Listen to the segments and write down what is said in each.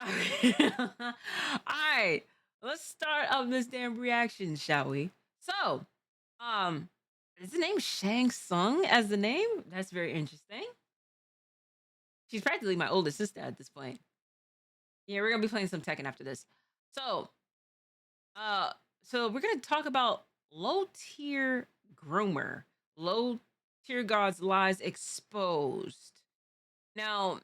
All right, let's start up this damn reaction, shall we? So, um, is the name Shang Tsung as the name? That's very interesting. She's practically my oldest sister at this point. Yeah, we're gonna be playing some Tekken after this. So, uh, so we're gonna talk about low tier groomer, low tier gods lies exposed. Now,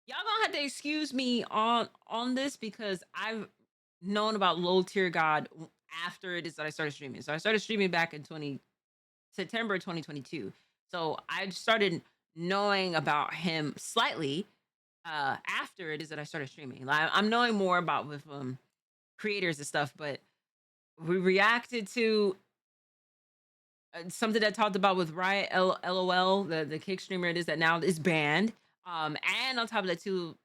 y'all gonna have to excuse me on this because I've known about low tier god after it is that I started streaming. So I started streaming back in 20 September 2022. So I started knowing about him slightly after it is that I started streaming. Like I'm knowing more about with creators and stuff, but we reacted to something that talked about with Riot LOL, the kick streamer it is that now is banned. And on top of that too,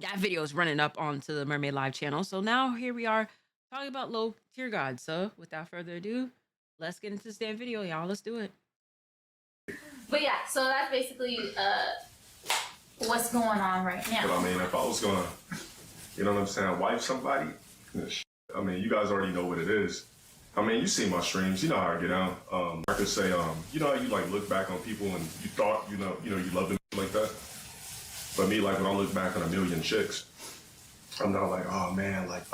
that video is running up onto the Mermaid Live channel. So now here we are talking about low tier gods. So without further ado, let's get into this damn video, y'all. Let's do it. But yeah, so that's basically what's going on right now. But I mean, if I was gonna, you know what I'm saying, wife somebody, I mean, you guys already know what it is. I mean, you see my streams, you know how I get down. I could say, you know how you like look back on people and you thought, you know, you love them like that. But me, like when I look back on a million chicks, I'm not like, oh man, like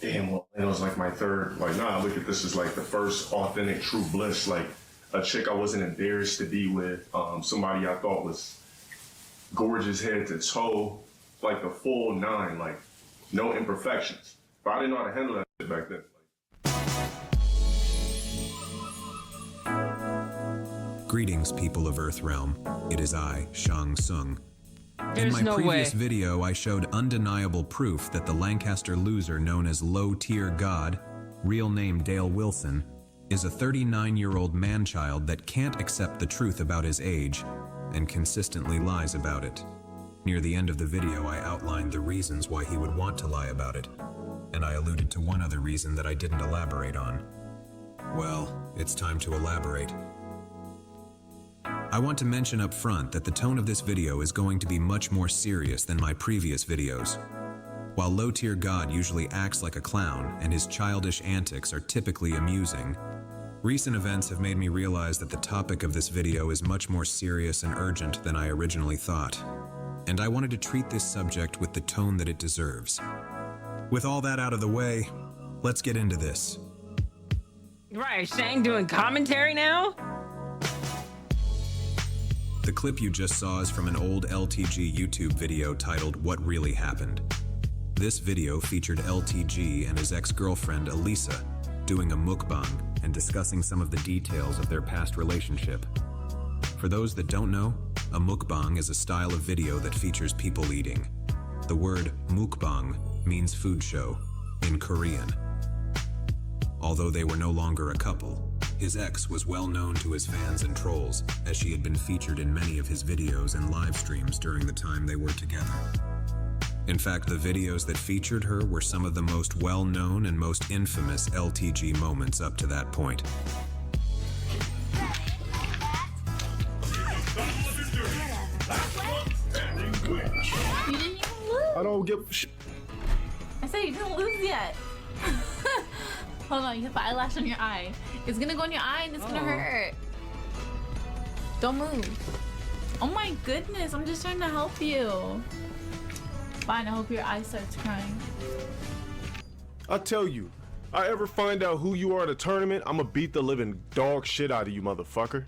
damn, well, it was like my third. Like, nah, I look at this as like the first authentic, true bliss. Like a chick I wasn't embarrassed to be with, somebody I thought was gorgeous head to toe, like the full nine, like no imperfections. But I didn't know how to handle that shit back then. Greetings, people of Earthrealm. It is I, Shang Tsung. In my previous video, I showed undeniable proof that the Lancaster loser known as Low Tier God, real name Dale Wilson, is a 39-year-old man-child that can't accept the truth about his age and consistently lies about it. Near the end of the video, I outlined the reasons why he would want to lie about it, and I alluded to one other reason that I didn't elaborate on. Well, it's time to elaborate. I want to mention up front that the tone of this video is going to be much more serious than my previous videos. While Low Tier God usually acts like a clown and his childish antics are typically amusing, recent events have made me realize that the topic of this video is much more serious and urgent than I originally thought. And I wanted to treat this subject with the tone that it deserves. With all that out of the way, let's get into this. Right, Shang doing commentary now? The clip you just saw is from an old LTG YouTube video titled What Really Happened. This video featured LTG and his ex-girlfriend Elisa doing a mukbang and discussing some of the details of their past relationship. For those that don't know, a mukbang is a style of video that features people eating. The word mukbang means food show in Korean. Although they were no longer a couple, his ex was well known to his fans and trolls, as she had been featured in many of his videos and live streams during the time they were together. In fact, the videos that featured her were some of the most well-known and most infamous LTG moments up to that point. You didn't even lose. I don't give I said you didn't lose yet. Hold on, you have eyelash on your eye. It's gonna go in your eye and it's gonna hurt. Don't move. Oh my goodness, I'm just trying to help you. Fine, I hope your eye starts crying. I tell you, I ever find out who you are at a tournament, I'ma beat the living dog shit out of you, motherfucker.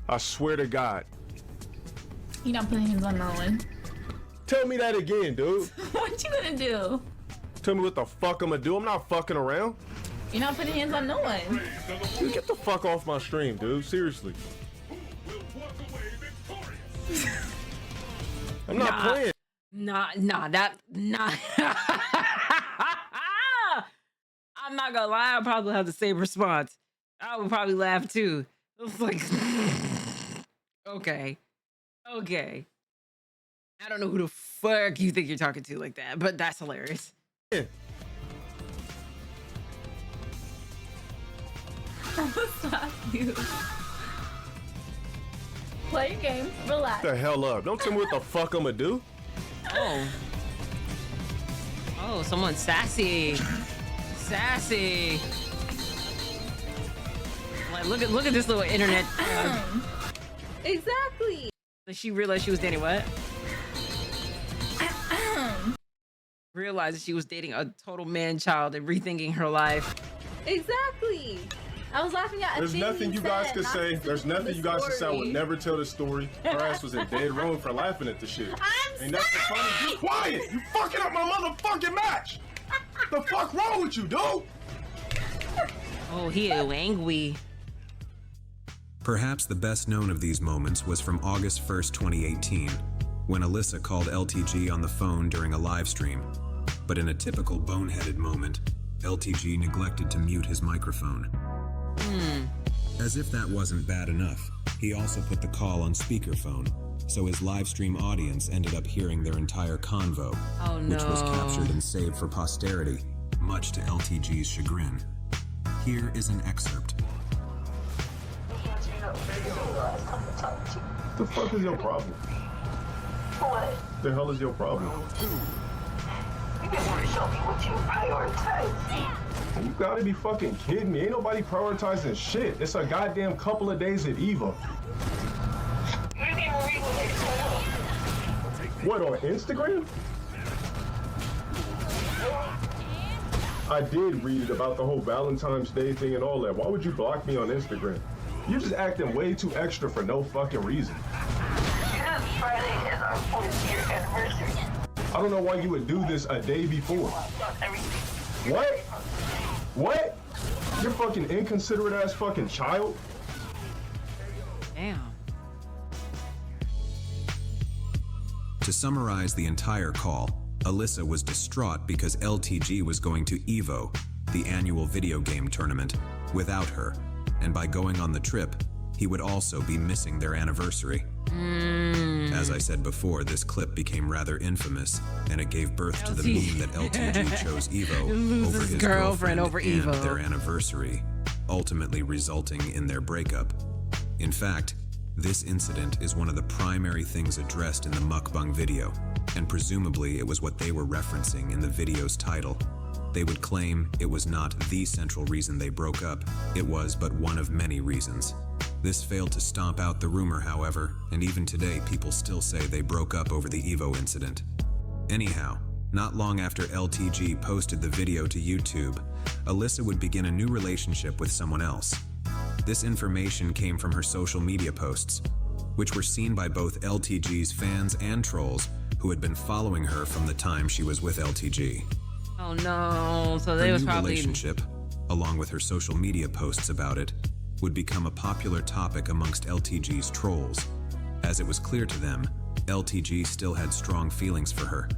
I swear to God. You're not putting hands on no one. Tell me that again, dude. What you gonna do? Tell me what the fuck I'ma do. I'm not fucking around. You're not putting hands on no one. Dude, get the fuck off my stream, dude. Seriously. I'm not playing. Nah. I'm not gonna lie, I'll probably have the same response. I would probably laugh too. It was like, okay. I don't know who the fuck you think you're talking to like that, but that's hilarious. Yeah. Stop you. Play your game, relax. The hell up. Don't tell me what the fuck I'ma do. Oh. Oh, someone sassy. Sassy. Like, look at this little internet. Exactly. She realized she was dating what? Realized she was dating a total man child and rethinking her life. Exactly. I was laughing at. There's nothing you guys could say. There's nothing you guys could say. I would never tell the story. Her ass was in dead wrong for laughing at the shit. Ain't nothing funny. Be quiet. You fucking up my motherfucking match. The fuck wrong with you, dude? Oh, he angry. Perhaps the best known of these moments was from August 1st, 2018, when Alyssa called LTG on the phone during a live stream. But in a typical boneheaded moment, LTG neglected to mute his microphone. As if that wasn't bad enough, he also put the call on speakerphone, so his live stream audience ended up hearing their entire convo, which was captured and saved for posterity, much to LTG's chagrin. Here is an excerpt. The fuck is your problem? What? The hell is your problem? You didn't want to show me what you prioritize. You gotta be fucking kidding me. Ain't nobody prioritizing shit. It's a goddamn couple of days at Eva. You didn't even read what they said. What, on Instagram? I did read about the whole Valentine's Day thing and all that. Why would you block me on Instagram? You're just acting way too extra for no fucking reason. Because Friday is our 4th-year anniversary. I don't know why you would do this a day before. What? What? You're fucking inconsiderate ass fucking child? Damn. To summarize the entire call, Alyssa was distraught because LTG was going to EVO, the annual video game tournament, without her, and by going on the trip, he would also be missing their anniversary. As I said before, this clip became rather infamous, and it gave birth to the meme that LTG chose EVO over his girlfriend over and EVO. their anniversary, ultimately resulting in their breakup. In fact, this incident is one of the primary things addressed in the mukbang video, and presumably it was what they were referencing in the video's title. They would claim it was not the central reason they broke up, it was but one of many reasons. This failed to stomp out the rumor, however, and even today people still say they broke up over the EVO incident. Anyhow, not long after LTG posted the video to YouTube, Alyssa would begin a new relationship with someone else. This information came from her social media posts, which were seen by both LTG's fans and trolls who had been following her from the time she was with LTG. Oh no, so they Her was new probably... relationship, along with her social media posts about it, would become a popular topic amongst LTG's trolls, as it was clear to them LTG still had strong feelings for her,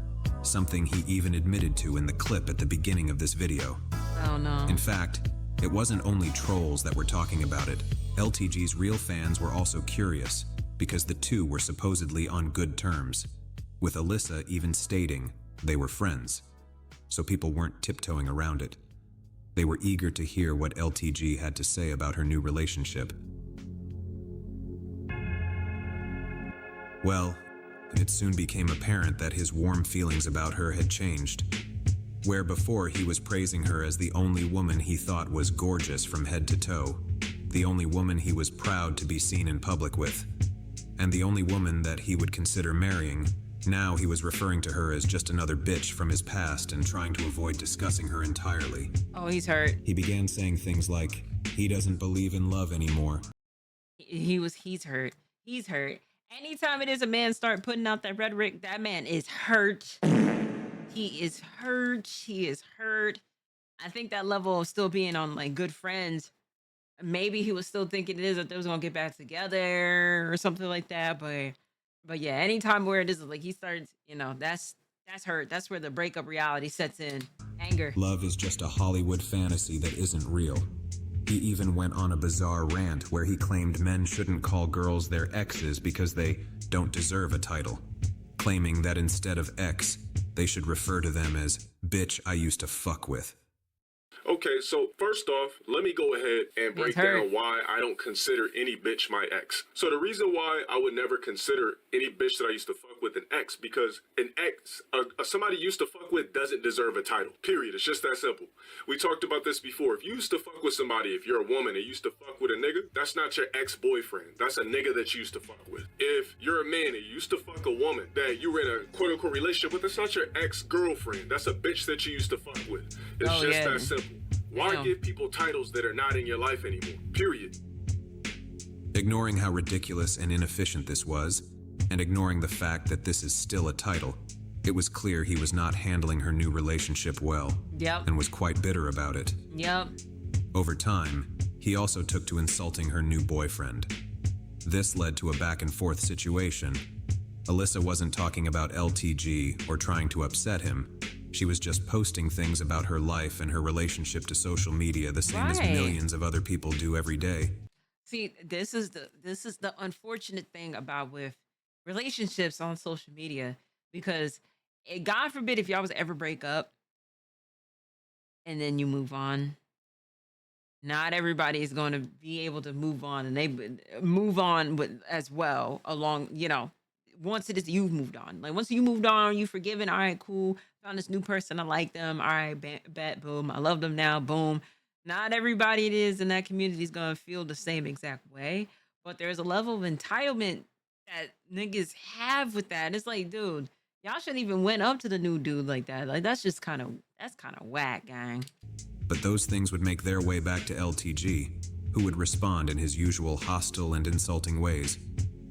something he even admitted to in the clip at the beginning of this video. Oh no. In fact, it wasn't only trolls that were talking about it. LTG's real fans were also curious, because the two were supposedly on good terms, with Alyssa even stating they were friends, so people weren't tiptoeing around it. They were eager to hear what LTG had to say about her new relationship. Well, it soon became apparent that his warm feelings about her had changed. Where before he was praising her as the only woman he thought was gorgeous from head to toe, the only woman he was proud to be seen in public with, and the only woman that he would consider marrying, now he was referring to her as just another bitch from his past and trying to avoid discussing her entirely. Oh, he's hurt. He began saying things like, he doesn't believe in love anymore. He's hurt. He's hurt. Anytime it is a man start putting out that rhetoric, that man is hurt. He is hurt. He is hurt. I think that level of still being on like good friends, maybe he was still thinking it is that they was gonna get back together or something like that. But yeah, anytime where it is like he starts, you know, that's hurt. That's where the breakup reality sets in. Anger. Love is just a Hollywood fantasy that isn't real. He even went on a bizarre rant where he claimed men shouldn't call girls their exes because they don't deserve a title, claiming that instead of ex, they should refer to them as bitch I used to fuck with. Okay. Okay, so first off, let me go ahead and break hurt. down why I don't consider any bitch my ex. So the reason why I would never consider any bitch that I used to fuck with an ex, because an ex, somebody you used to fuck with doesn't deserve a title, period. It's just that simple. We talked about this before. If you used to fuck with somebody, if you're a woman and you used to fuck with a nigga, that's not your ex-boyfriend. That's a nigga that you used to fuck with. If you're a man and you used to fuck a woman that you were in a quote-unquote relationship with, that's not your ex-girlfriend. That's a bitch that you used to fuck with. It's just that simple. Why give people titles that are not in your life anymore? Period. Ignoring how ridiculous and inefficient this was, and ignoring the fact that this is still a title, it was clear he was not handling her new relationship well, and was quite bitter about it. Over time, he also took to insulting her new boyfriend. This led to a back-and-forth situation. Alyssa wasn't talking about LTG or trying to upset him. She was just posting things about her life and her relationship to social media, the same as millions of other people do every day. See, this is the unfortunate thing about with relationships on social media, because God forbid if y'all was ever break up and then you move on. Not everybody is going to be able to move on, and they move on with as well along, once it is you've moved on. Like once you moved on, you forgiven, all right, cool. Found this new person, I like them, all right, bet, boom, I love them now, boom. Not everybody it is in that community is gonna feel the same exact way, but there's a level of entitlement that niggas have with that. And it's like, dude, y'all shouldn't even went up to the new dude like that. Like that's kind of whack, gang. But those things would make their way back to LTG, who would respond in his usual hostile and insulting ways.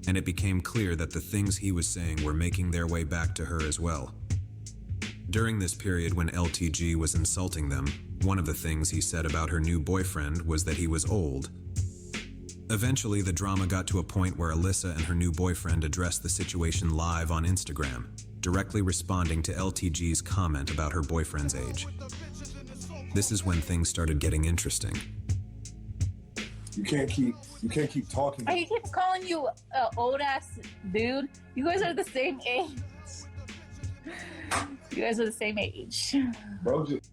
And it became clear that the things he was saying were making their way back to her as well. During this period when LTG was insulting them, one of the things he said about her new boyfriend was that he was old. Eventually, the drama got to a point where Alyssa and her new boyfriend addressed the situation live on Instagram, directly responding to LTG's comment about her boyfriend's age. This is when things started getting interesting. You can't keep talking. He keeps calling you an old ass dude. You guys are the same age. You guys are the same age. Bro, just...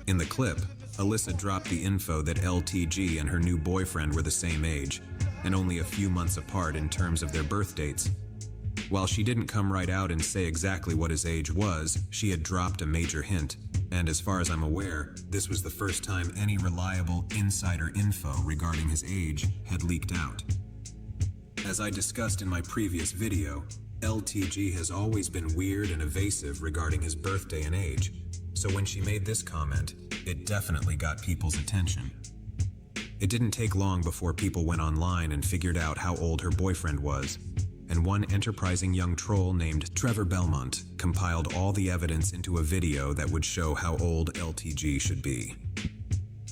In the clip, Alyssa dropped the info that LTG and her new boyfriend were the same age, and only a few months apart in terms of their birth dates. While she didn't come right out and say exactly what his age was, she had dropped a major hint. And as far as I'm aware, this was the first time any reliable insider info regarding his age had leaked out. As I discussed in my previous video, LTG has always been weird and evasive regarding his birthday and age, so when she made this comment, it definitely got people's attention. It didn't take long before people went online and figured out how old her boyfriend was, and one enterprising young troll named Trevor Belmont compiled all the evidence into a video that would show how old LTG should be.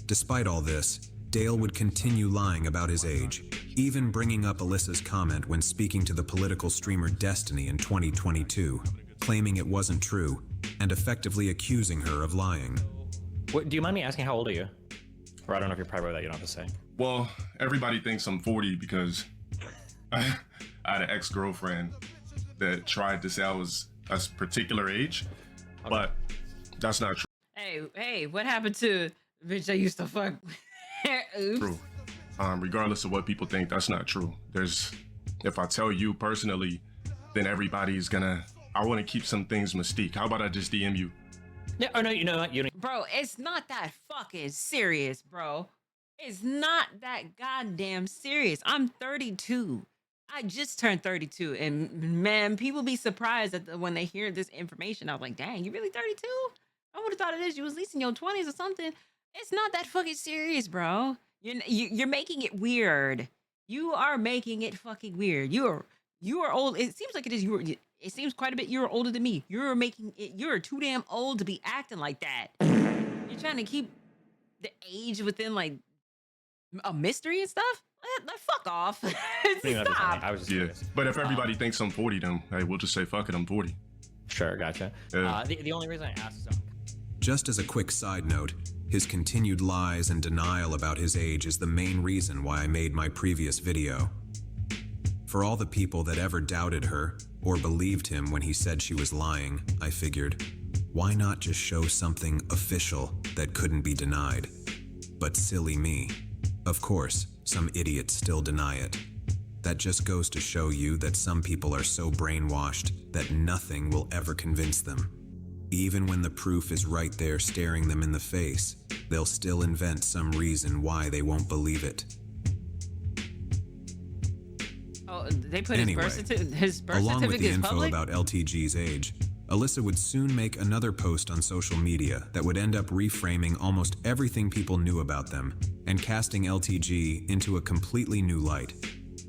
Despite all this, Dale would continue lying about his age, even bringing up Alyssa's comment when speaking to the political streamer Destiny in 2022, claiming it wasn't true, and effectively accusing her of lying. What, do you mind me asking how old are you? Or I don't know if you're private with that, you don't have to say. Well, everybody thinks I'm 40 because I had an ex-girlfriend that tried to say I was a particular age, but that's not true. Hey, what happened to the bitch I used to fuck? Oops. True. Regardless of what people think, that's not true. If I tell you personally, then everybody's gonna, I want to keep some things mystique. How about I just DM you? Yeah, oh no, you know what? You don't. Bro, it's not that fucking serious, bro. It's not that goddamn serious. I'm 32. I just turned 32, and man, people be surprised when they hear this information. I was like, dang, you really 32? I would have thought it is. You was at least in your 20s or something. It's not that fucking serious, bro. You're making it weird. You are making it fucking weird. You are old. It seems like it is. It seems quite a bit. You're older than me. You're too damn old to be acting like that. You're trying to keep the age within like a mystery and stuff. Like fuck off. Stop. I was just curious. But if everybody thinks I'm 40, then hey, we'll just say fuck it, I'm 40. Sure, gotcha. Yeah. The only reason I asked is Just as a quick side note, his continued lies and denial about his age is the main reason why I made my previous video. For all the people that ever doubted her or believed him when he said she was lying, I figured, why not just show something official that couldn't be denied. But silly me. Of course, some idiots still deny it. That just goes to show you that some people are so brainwashed that nothing will ever convince them. Even when the proof is right there staring them in the face, they'll still invent some reason why they won't believe it. Oh, they put Anyway, his birth along with certificate the is info public? about LTG's age, Alyssa would soon make another post on social media that would end up reframing almost everything people knew about them and casting LTG into a completely new light.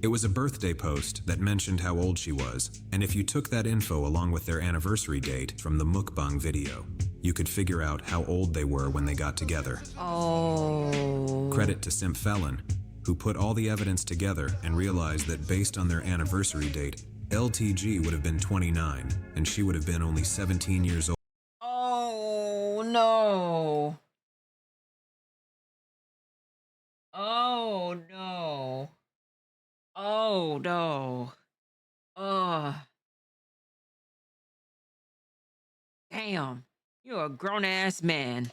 It was a birthday post that mentioned how old she was, and if you took that info along with their anniversary date from the mukbang video, you could figure out how old they were when they got together. Oh. Credit to Simp Felon, who put all the evidence together and realized that based on their anniversary date, LTG would have been 29, and she would have been only 17 years old. Oh no. Oh no. Oh no. Oh. Damn. You're a grown ass man.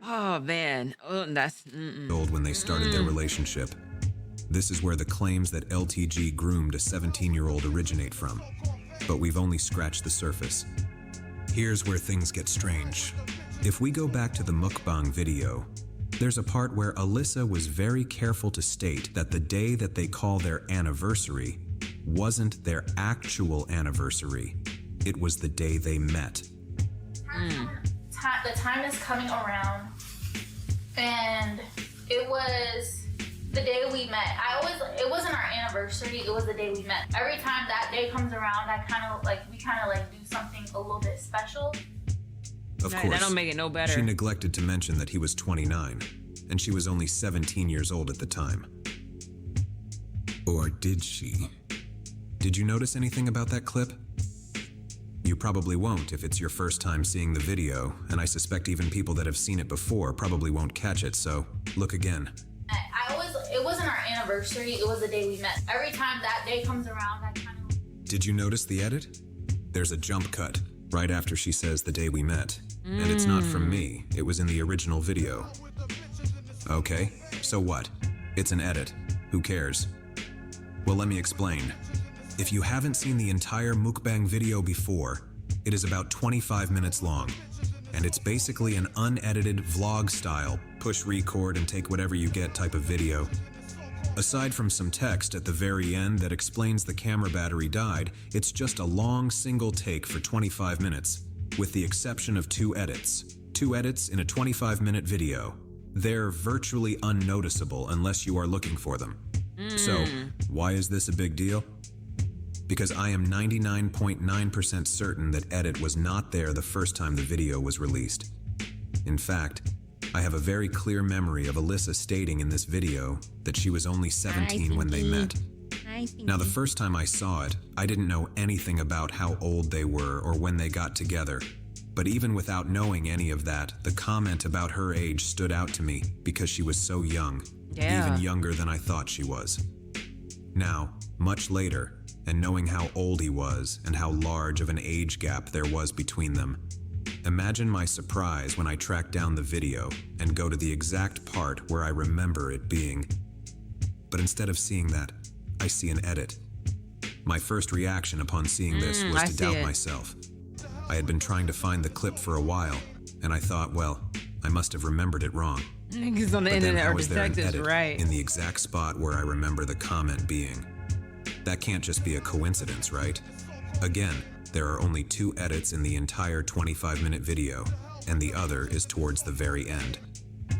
Oh man. Oh, that's Old when they started their relationship. This is where the claims that LTG groomed a 17-year-old originate from. But we've only scratched the surface. Here's where things get strange. If we go back to the mukbang video, there's a part where Alyssa was very careful to state that the day that they call their anniversary wasn't their actual anniversary. It was the day they met. The time is coming around, and it was the day we met. It wasn't our anniversary, it was the day we met. Every time that day comes around, we kind of do something a little bit special. Of Right, course, that don't make it no better. she neglected to mention that he was 29, and she was only 17 years old at the time. Or did she? Did you notice anything about that clip? You probably won't if it's your first time seeing the video, and I suspect even people that have seen it before probably won't catch it, so look again. It wasn't our anniversary, it was the day we met. Every time that day comes around, Did you notice the edit? There's a jump cut right after she says the day we met. And it's not from me, it was in the original video. Okay, so what? It's an edit. Who cares? Well, let me explain. If you haven't seen the entire mukbang video before, it is about 25 minutes long. And it's basically an unedited vlog style, push record and take whatever you get type of video. Aside from some text at the very end that explains the camera battery died, it's just a long single take for 25 minutes, with the exception of two edits. Two edits in a 25-minute video. They're virtually unnoticeable unless you are looking for them. So, why is this a big deal? Because I am 99.9% certain that edit was not there the first time the video was released. In fact, I have a very clear memory of Alyssa stating in this video that she was only 17 when they met. Now, the first time I saw it, I didn't know anything about how old they were or when they got together. But even without knowing any of that, the comment about her age stood out to me because she was so young, even younger than I thought she was. Now, much later, and knowing how old he was and how large of an age gap there was between them, imagine my surprise when I track down the video and go to the exact part where I remember it being. But instead of seeing that, I see an edit. My first reaction upon seeing this was to doubt myself. I had been trying to find the clip for a while, and I thought, well, I must have remembered it wrong. Niggas on the But then internet how are is there an detectives, edit right? in the exact spot where I remember the comment being? That can't just be a coincidence, right? Again, there are only two edits in the entire 25-minute video, and the other is towards the very end.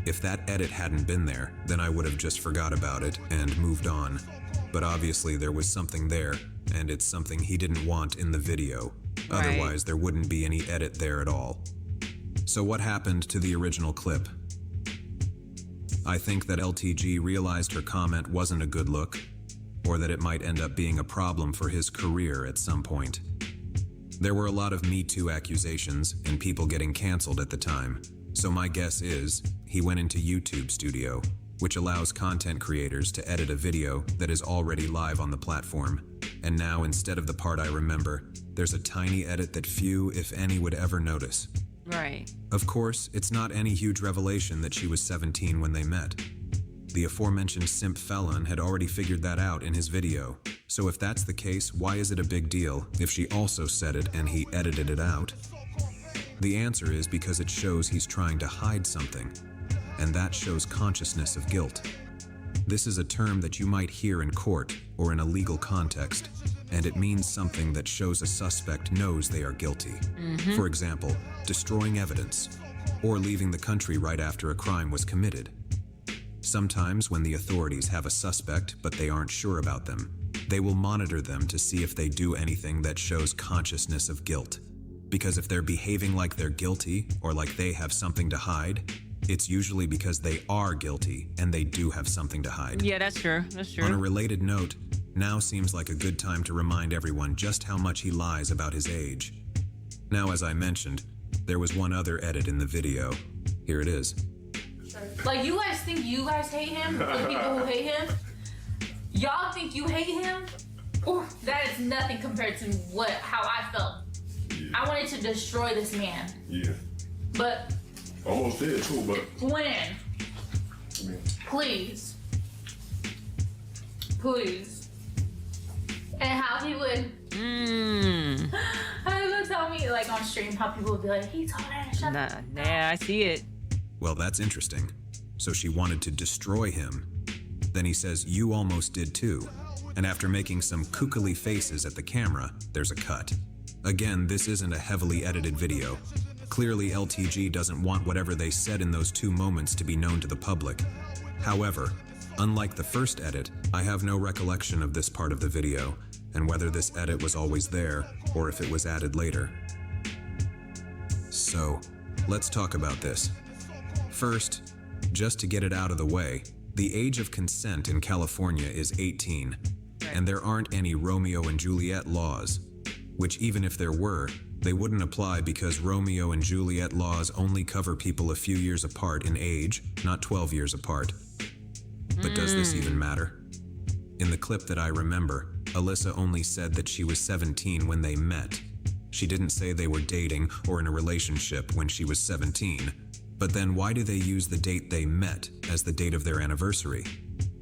If that edit hadn't been there, then I would have just forgot about it and moved on. But obviously there was something there, and it's something he didn't want in the video. Right. Otherwise, there wouldn't be any edit there at all. So what happened to the original clip? I think that LTG realized her comment wasn't a good look, or that it might end up being a problem for his career at some point. There were a lot of Me Too accusations and people getting canceled at the time, so my guess is he went into YouTube Studio, which allows content creators to edit a video that is already live on the platform. And now, instead of the part I remember, there's a tiny edit that few, if any, would ever notice. Right. Of course, it's not any huge revelation that she was 17 when they met. The aforementioned simp felon had already figured that out in his video. So if that's the case, why is it a big deal if she also said it and he edited it out? The answer is because it shows he's trying to hide something, and that shows consciousness of guilt. This is a term that you might hear in court or in a legal context, and it means something that shows a suspect knows they are guilty. For example, destroying evidence, or leaving the country right after a crime was committed. Sometimes when the authorities have a suspect but they aren't sure about them, they will monitor them to see if they do anything that shows consciousness of guilt. Because if they're behaving like they're guilty or like they have something to hide, it's usually because they are guilty and they do have something to hide. Yeah, that's true. That's true. On a related note, now seems like a good time to remind everyone just how much he lies about his age. Now, as I mentioned, there was one other edit in the video. Here it is. Like, you guys think you guys hate him? For the people who hate him? Y'all think you hate him? Ooh, that is nothing compared to how I felt. Yeah. I wanted to destroy this man. Yeah. But Almost did too, but when? I mean, Please. And how he would how he would tell me, like, on stream, how people would be like, he told her to shut up. Nah, I see it. Well, that's interesting. So she wanted to destroy him. Then he says, you almost did too. And after making some kookily faces at the camera, there's a cut. Again, this isn't a heavily edited video. Clearly, LTG doesn't want whatever they said in those 2 moments to be known to the public. However, unlike the first edit, I have no recollection of this part of the video, and whether this edit was always there, or if it was added later. So, let's talk about this. First, just to get it out of the way, the age of consent in California is 18, and there aren't any Romeo and Juliet laws, which even if there were, they wouldn't apply because Romeo and Juliet laws only cover people a few years apart in age, not 12 years apart. But does this even matter? In the clip that I remember, Alyssa only said that she was 17 when they met. She didn't say they were dating or in a relationship when she was 17. But then why do they use the date they met as the date of their anniversary?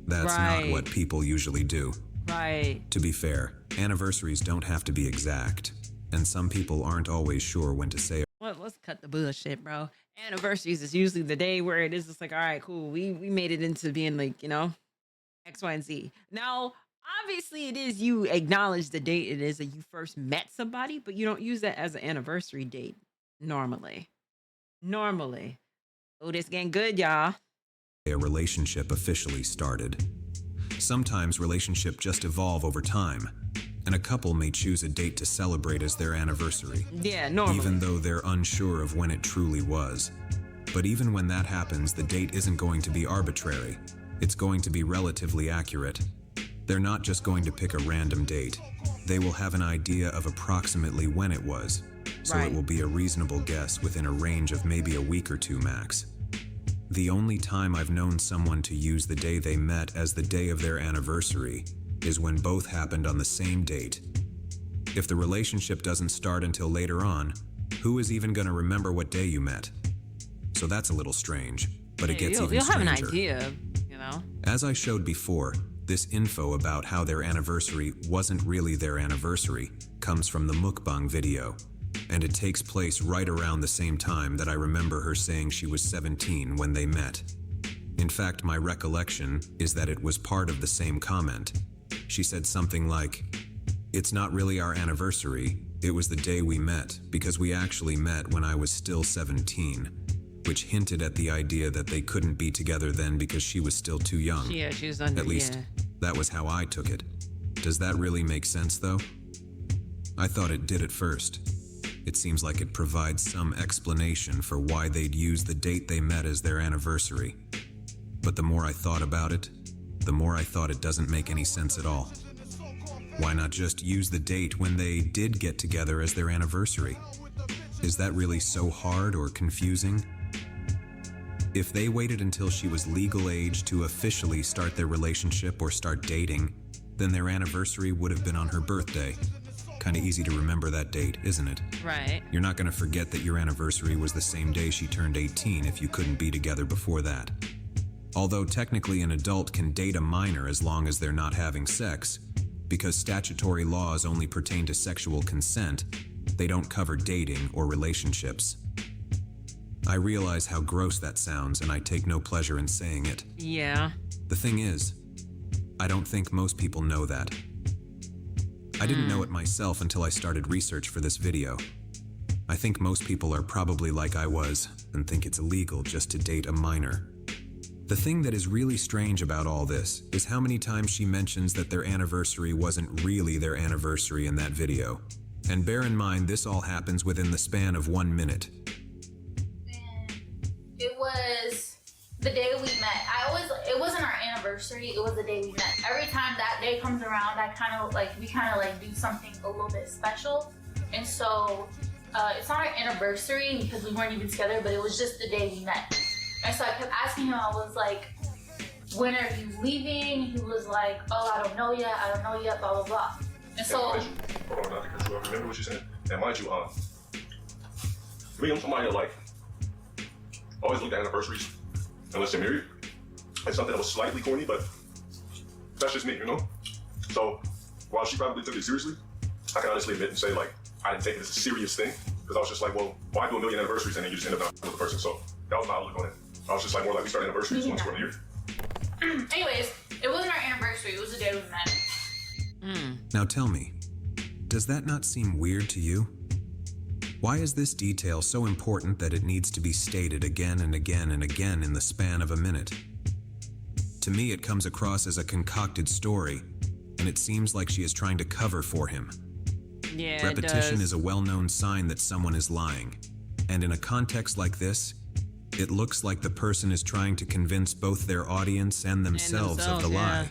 That's not what people usually do. Right. To be fair, anniversaries don't have to be exact, and some people aren't always sure when to say. Well, let's cut the bullshit, bro. Anniversaries is usually the day where it is just like, all right, cool. We made it into being like, X, Y, and Z. Now, obviously it is you acknowledge the date it is that you first met somebody, but you don't use that as an anniversary date normally. Oh, this getting good, y'all. A relationship officially started. Sometimes relationships just evolve over time, and a couple may choose a date to celebrate as their anniversary. Yeah, normally. Even though they're unsure of when it truly was. But even when that happens, the date isn't going to be arbitrary. It's going to be relatively accurate. They're not just going to pick a random date. They will have an idea of approximately when it was, so it will be a reasonable guess within a range of maybe a week or 2 max. The only time I've known someone to use the day they met as the day of their anniversary is when both happened on the same date. If the relationship doesn't start until later on, who is even going to remember what day you met? So that's a little strange, but it gets even you'll stranger. have an idea, As I showed before, this info about how their anniversary wasn't really their anniversary comes from the mukbang video, and it takes place right around the same time that I remember her saying she was 17 when they met. In fact, my recollection is that it was part of the same comment. She said something like, "It's not really our anniversary, it was the day we met, because we actually met when I was still 17, which hinted at the idea that they couldn't be together then because she was still too young. Yeah, she was under, At least, that was how I took it. Does that really make sense, though? I thought it did at first. It seems like it provides some explanation for why they'd use the date they met as their anniversary. But the more I thought about it, the more I thought it doesn't make any sense at all. Why not just use the date when they did get together as their anniversary? Is that really so hard or confusing? If they waited until she was legal age to officially start their relationship or start dating, then their anniversary would have been on her birthday. Kind of easy to remember that date, isn't it? Right. You're not going to forget that your anniversary was the same day she turned 18 if you couldn't be together before that. Although technically an adult can date a minor as long as they're not having sex, because statutory laws only pertain to sexual consent, they don't cover dating or relationships. I realize how gross that sounds, and I take no pleasure in saying it. Yeah. The thing is, I don't think most people know that. I didn't know it myself until I started research for this video. I think most people are probably like I was and think it's illegal just to date a minor. The thing that is really strange about all this is how many times she mentions that their anniversary wasn't really their anniversary in that video. And bear in mind, this all happens within the span of 1 minute. It was the day we met. It wasn't our anniversary, it was the day we met. Every time that day comes around, we kind of do something a little bit special. And so it's not our anniversary because we weren't even together, but it was just the day we met. And so I kept asking him, I was like, when are you leaving? He was like, oh, I don't know yet, blah, blah, blah. And so... Hold on, not because you remember what you said. And mind you, me, I'm somebody that always look at anniversaries unless they're married. It's something that was slightly corny, but that's just me, you know? So while she probably took it seriously, I can honestly admit and say I didn't take it as a serious thing because I was just like, well, why do a million anniversaries and then you just end up not with the person? So that was my outlook on it. I was just like, more like we start anniversaries once a year. Anyways, it wasn't our anniversary, it was the day we met. Now tell me, does that not seem weird to you? Why is this detail so important that it needs to be stated again and again and again in the span of a minute? To me, it comes across as a concocted story, and it seems like she is trying to cover for him. Yeah, Repetition is a well-known sign that someone is lying, and in a context like this, it looks like the person is trying to convince both their audience and themselves of the lie.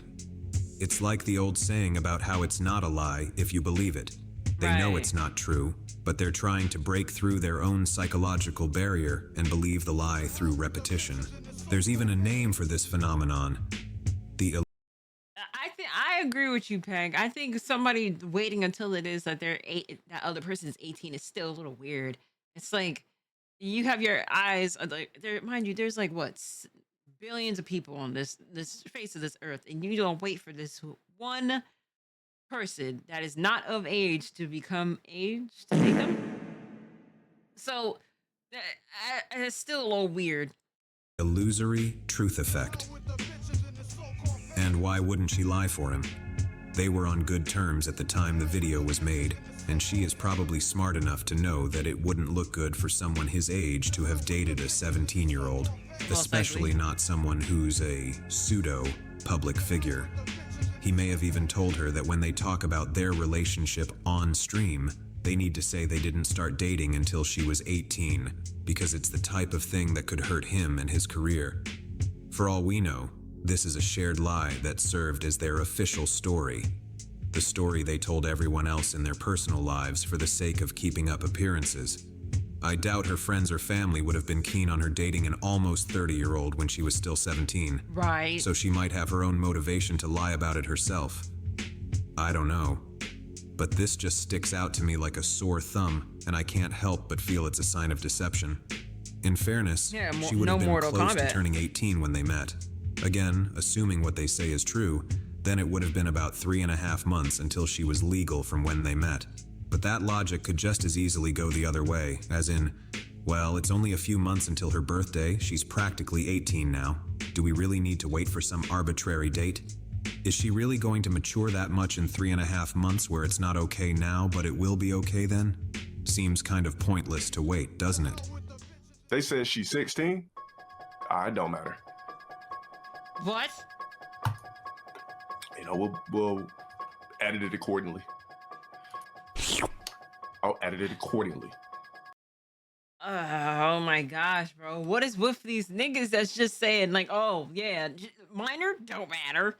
It's like the old saying about how it's not a lie if you believe it. They know it's not true, but they're trying to break through their own psychological barrier and believe the lie through repetition. There's even a name for this phenomenon. I agree with you, Peg. I think somebody waiting until it is that that other person is 18 is still a little weird. It's like you have your eyes mind you, there's billions of people on this face of this earth, and you don't wait for this one person that is not of age to become age to take them. So it's still a little weird. Illusory truth effect. And why wouldn't she lie for him? They were on good terms at the time the video was made, and she is probably smart enough to know that it wouldn't look good for someone his age to have dated a 17-year-old, especially not someone who's a pseudo-public figure. He may have even told her that when they talk about their relationship on stream, they need to say they didn't start dating until she was 18, because it's the type of thing that could hurt him and his career. For all we know, this is a shared lie that served as their official story. The story they told everyone else in their personal lives for the sake of keeping up appearances. I doubt her friends or family would have been keen on her dating an almost 30-year-old when she was still 17. Right. So she might have her own motivation to lie about it herself. I don't know. But this just sticks out to me like a sore thumb, and I can't help but feel it's a sign of deception. In fairness, she would have been close to turning 18 when they met. Again, assuming what they say is true, then it would have been about 3.5 months until she was legal from when they met. But that logic could just as easily go the other way, as in, well, it's only a few months until her birthday, she's practically 18 now. Do we really need to wait for some arbitrary date? Is she really going to mature that much in 3.5 months where it's not okay now, but it will be okay then? Seems kind of pointless to wait, doesn't it? They said she's 16. It don't matter. What? You know, we'll edit it accordingly. I'll edit it accordingly. Oh my gosh, bro. What is with these niggas that's just saying oh yeah, minor don't matter.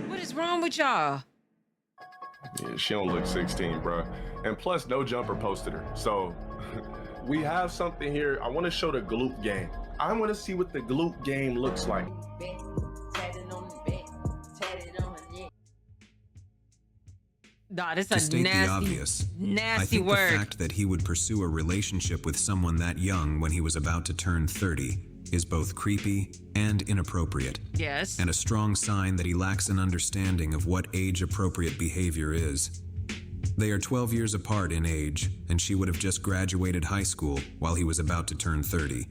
What is wrong with y'all? Yeah, she don't look 16, bro. And plus, no jumper posted her. So we have something here. I want to show the glute game. I want to see what the glute game looks like. Nah, that's To a state the nasty, obvious, I nasty think the word. fact that he would pursue a relationship with someone that young when he was about to turn 30 is both creepy and inappropriate, Yes. and a strong sign that he lacks an understanding of what age-appropriate behavior is. They are 12 years apart in age, and she would have just graduated high school while he was about to turn 30.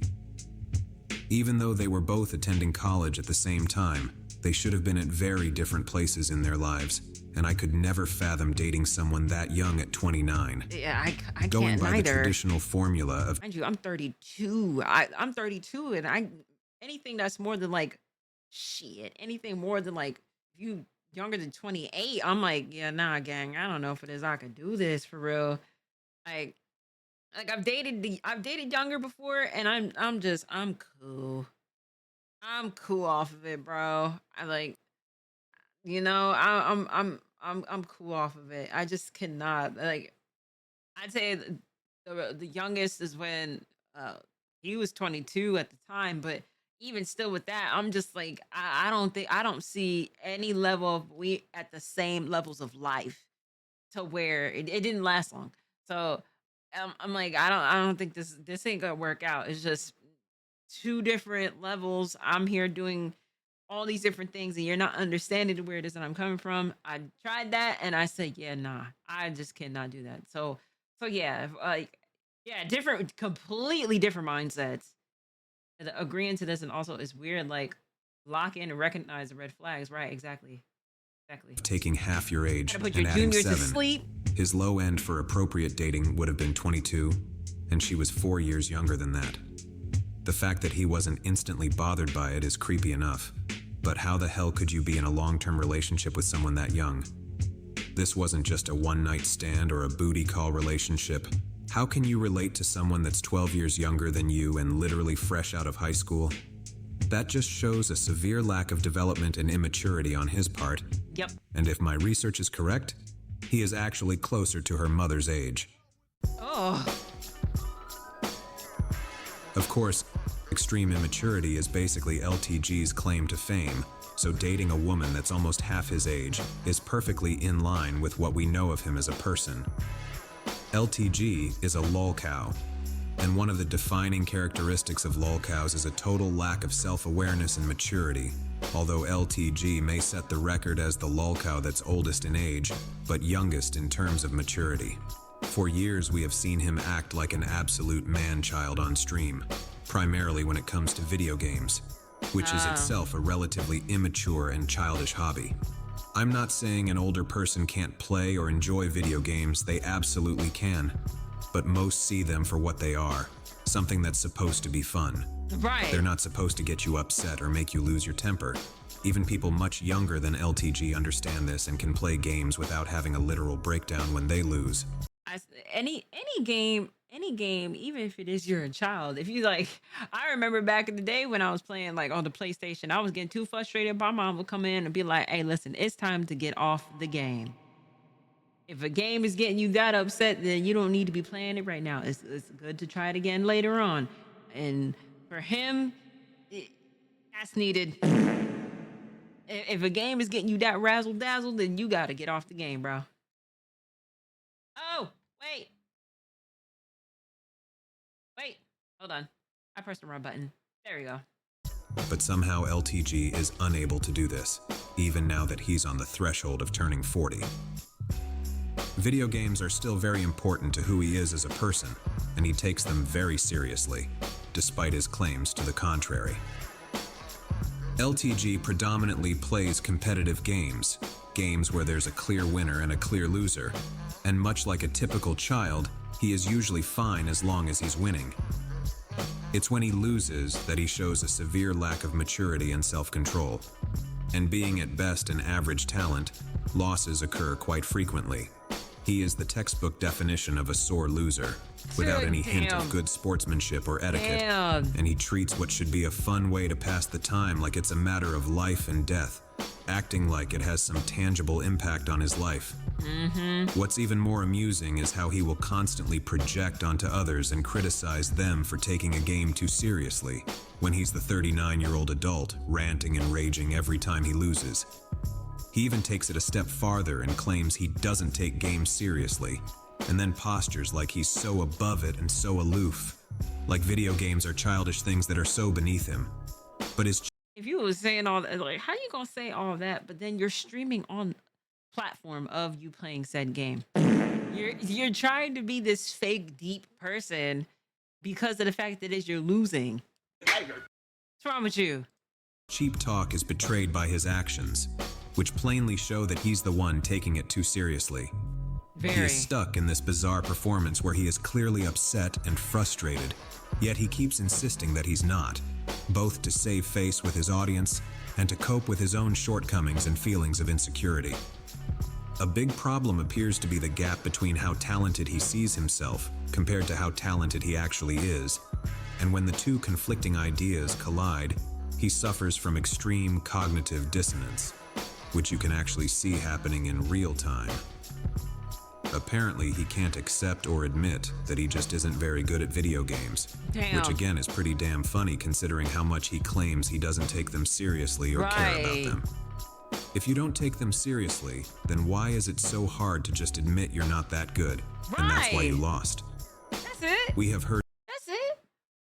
Even though they were both attending college at the same time, they should have been at very different places in their lives, and I could never fathom dating someone that young at 29. Yeah, I Going can't by the neither. traditional formula of Mind you, I'm 32. I'm 32, and anything that's more than like anything more than like you younger than 28, I'm like, yeah, nah, gang. I don't know if it is I could do this for real. Like I've dated younger before, and I'm cool. I'm cool off of it, bro. I like, I'm cool off of it. I just cannot like. I'd say the youngest is when uh he was 22 at the time, but even still with that, I'm just like I don't see any level of we at the same levels of life to where it didn't last long. So I'm like I don't think this ain't gonna work out. It's just two different levels. I'm here doing all these different things and you're not understanding where it is that I'm coming from. I tried that and I said, yeah, nah, I just cannot do that. So yeah, like yeah, different, completely different mindsets. Agreeing to this and also it's weird, like lock in and recognize the red flags. Right, exactly. Exactly. taking half your age Gotta put and your adding juniors to 7. sleep. His low end for appropriate dating would have been 22, and she was 4 years younger than that. The fact that he wasn't instantly bothered by it is creepy enough, but how the hell could you be in a long-term relationship with someone that young? This wasn't just a one-night stand or a booty call relationship. How can you relate to someone that's 12 years younger than you and literally fresh out of high school? That just shows a severe lack of development and immaturity on his part. Yep. And if my research is correct, he is actually closer to her mother's age. Oh. Of course, extreme immaturity is basically LTG's claim to fame, so dating a woman that's almost half his age is perfectly in line with what we know of him as a person. LTG is a lolcow, and one of the defining characteristics of lolcows is a total lack of self-awareness and maturity. Although LTG may set the record as the lolcow that's oldest in age, but youngest in terms of maturity. For years, we have seen him act like an absolute man-child on stream, primarily when it comes to video games, which is itself a relatively immature and childish hobby. I'm not saying an older person can't play or enjoy video games, they absolutely can, but most see them for what they are, something that's supposed to be fun. Right. They're not supposed to get you upset or make you lose your temper. Even people much younger than LTG understand this and can play games without having a literal breakdown when they lose. Any game, even if it is you're a child, if you like, I remember back in the day when I was playing like on the PlayStation, I was getting too frustrated. My mom would come in and be like, hey, listen, it's time to get off the game. If a game is getting you that upset, then you don't need to be playing it right now. It's good to try it again later on. And for him, that's needed. If a game is getting you that razzle dazzle, then you got to get off the game, bro. Oh, wait. Wait, hold on. I pressed the wrong button. There we go. But somehow LTG is unable to do this, even now that he's on the threshold of turning 40. Video games are still very important to who he is as a person, and he takes them very seriously, despite his claims to the contrary. LTG predominantly plays competitive games, games where there's a clear winner and a clear loser, and much like a typical child, he is usually fine as long as he's winning. It's when he loses that he shows a severe lack of maturity and self-control. And being at best an average talent, losses occur quite frequently. He is the textbook definition of a sore loser, without any hint of good sportsmanship or etiquette, and he treats what should be a fun way to pass the time like it's a matter of life and death, acting like it has some tangible impact on his life. What's even more amusing is how he will constantly project onto others and criticize them for taking a game too seriously, when he's the 39-year-old adult ranting and raging every time he loses. He even takes it a step farther and claims he doesn't take games seriously, and then postures like he's so above it and so aloof, like video games are childish things that are so beneath him. But his If you was saying all that, like, how you gonna say all that, but then you're streaming on platform of you playing said game? You're trying to be this fake deep person because of the fact that you're losing. What's wrong with you? cheap talk is betrayed by his actions, which plainly show that he's the one taking it too seriously. He Very. is stuck in this bizarre performance where he is clearly upset and frustrated, yet he keeps insisting that he's not, both to save face with his audience and to cope with his own shortcomings and feelings of insecurity. A big problem appears to be the gap between how talented he sees himself compared to how talented he actually is, and when the two conflicting ideas collide, he suffers from extreme cognitive dissonance, which you can actually see happening in real time. Apparently, he can't accept or admit that he just isn't very good at video games, Damn. which again is pretty damn funny considering how much he claims he doesn't take them seriously or care about Right. them. If you don't take them seriously, then why is it so hard to just admit you're not that good, and that's why you Right. lost? That's it. We have heard That's it.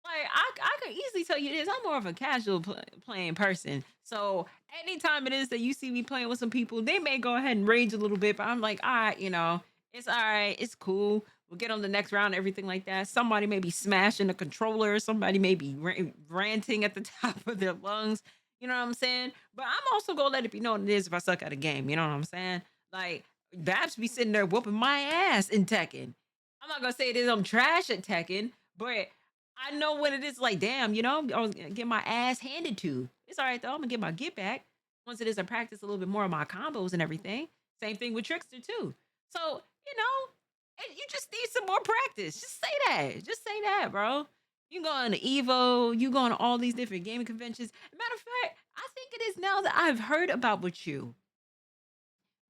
Like I could easily tell you this. I'm more of a casual playing person. So anytime it is that you see me playing with some people, they may go ahead and rage a little bit, but I'm like, all right, it's all right, it's cool. We'll get on the next round, everything like that. Somebody may be smashing the controller. Somebody may be ranting at the top of their lungs. You know what I'm saying? But I'm also gonna let it be known it is if I suck at a game. You know what I'm saying? Like Babs be sitting there whooping my ass in Tekken. I'm not gonna say it is I'm trash at Tekken, but I know when it is like, damn, I was gonna get my ass handed to. It's all right though. I'm gonna get my get back once it is I practice a little bit more of my combos and everything. Same thing with Trickster too. So you just need some more practice. Just say that. Just say that, bro. You go on to Evo, you go on all these different gaming conventions. Matter of fact, I think it is now that I've heard about with you.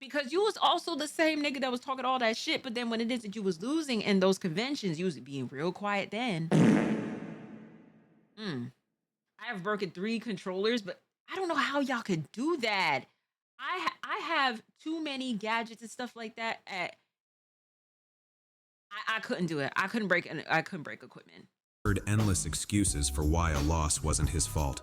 Because you was also the same nigga that was talking all that shit, but then when it is that you was losing in those conventions, you was being real quiet then. I have broken 3 controllers, but I don't know how y'all could do that. I have too many gadgets and stuff like that. I couldn't do it. I couldn't break equipment. endless excuses for why a loss wasn't his fault,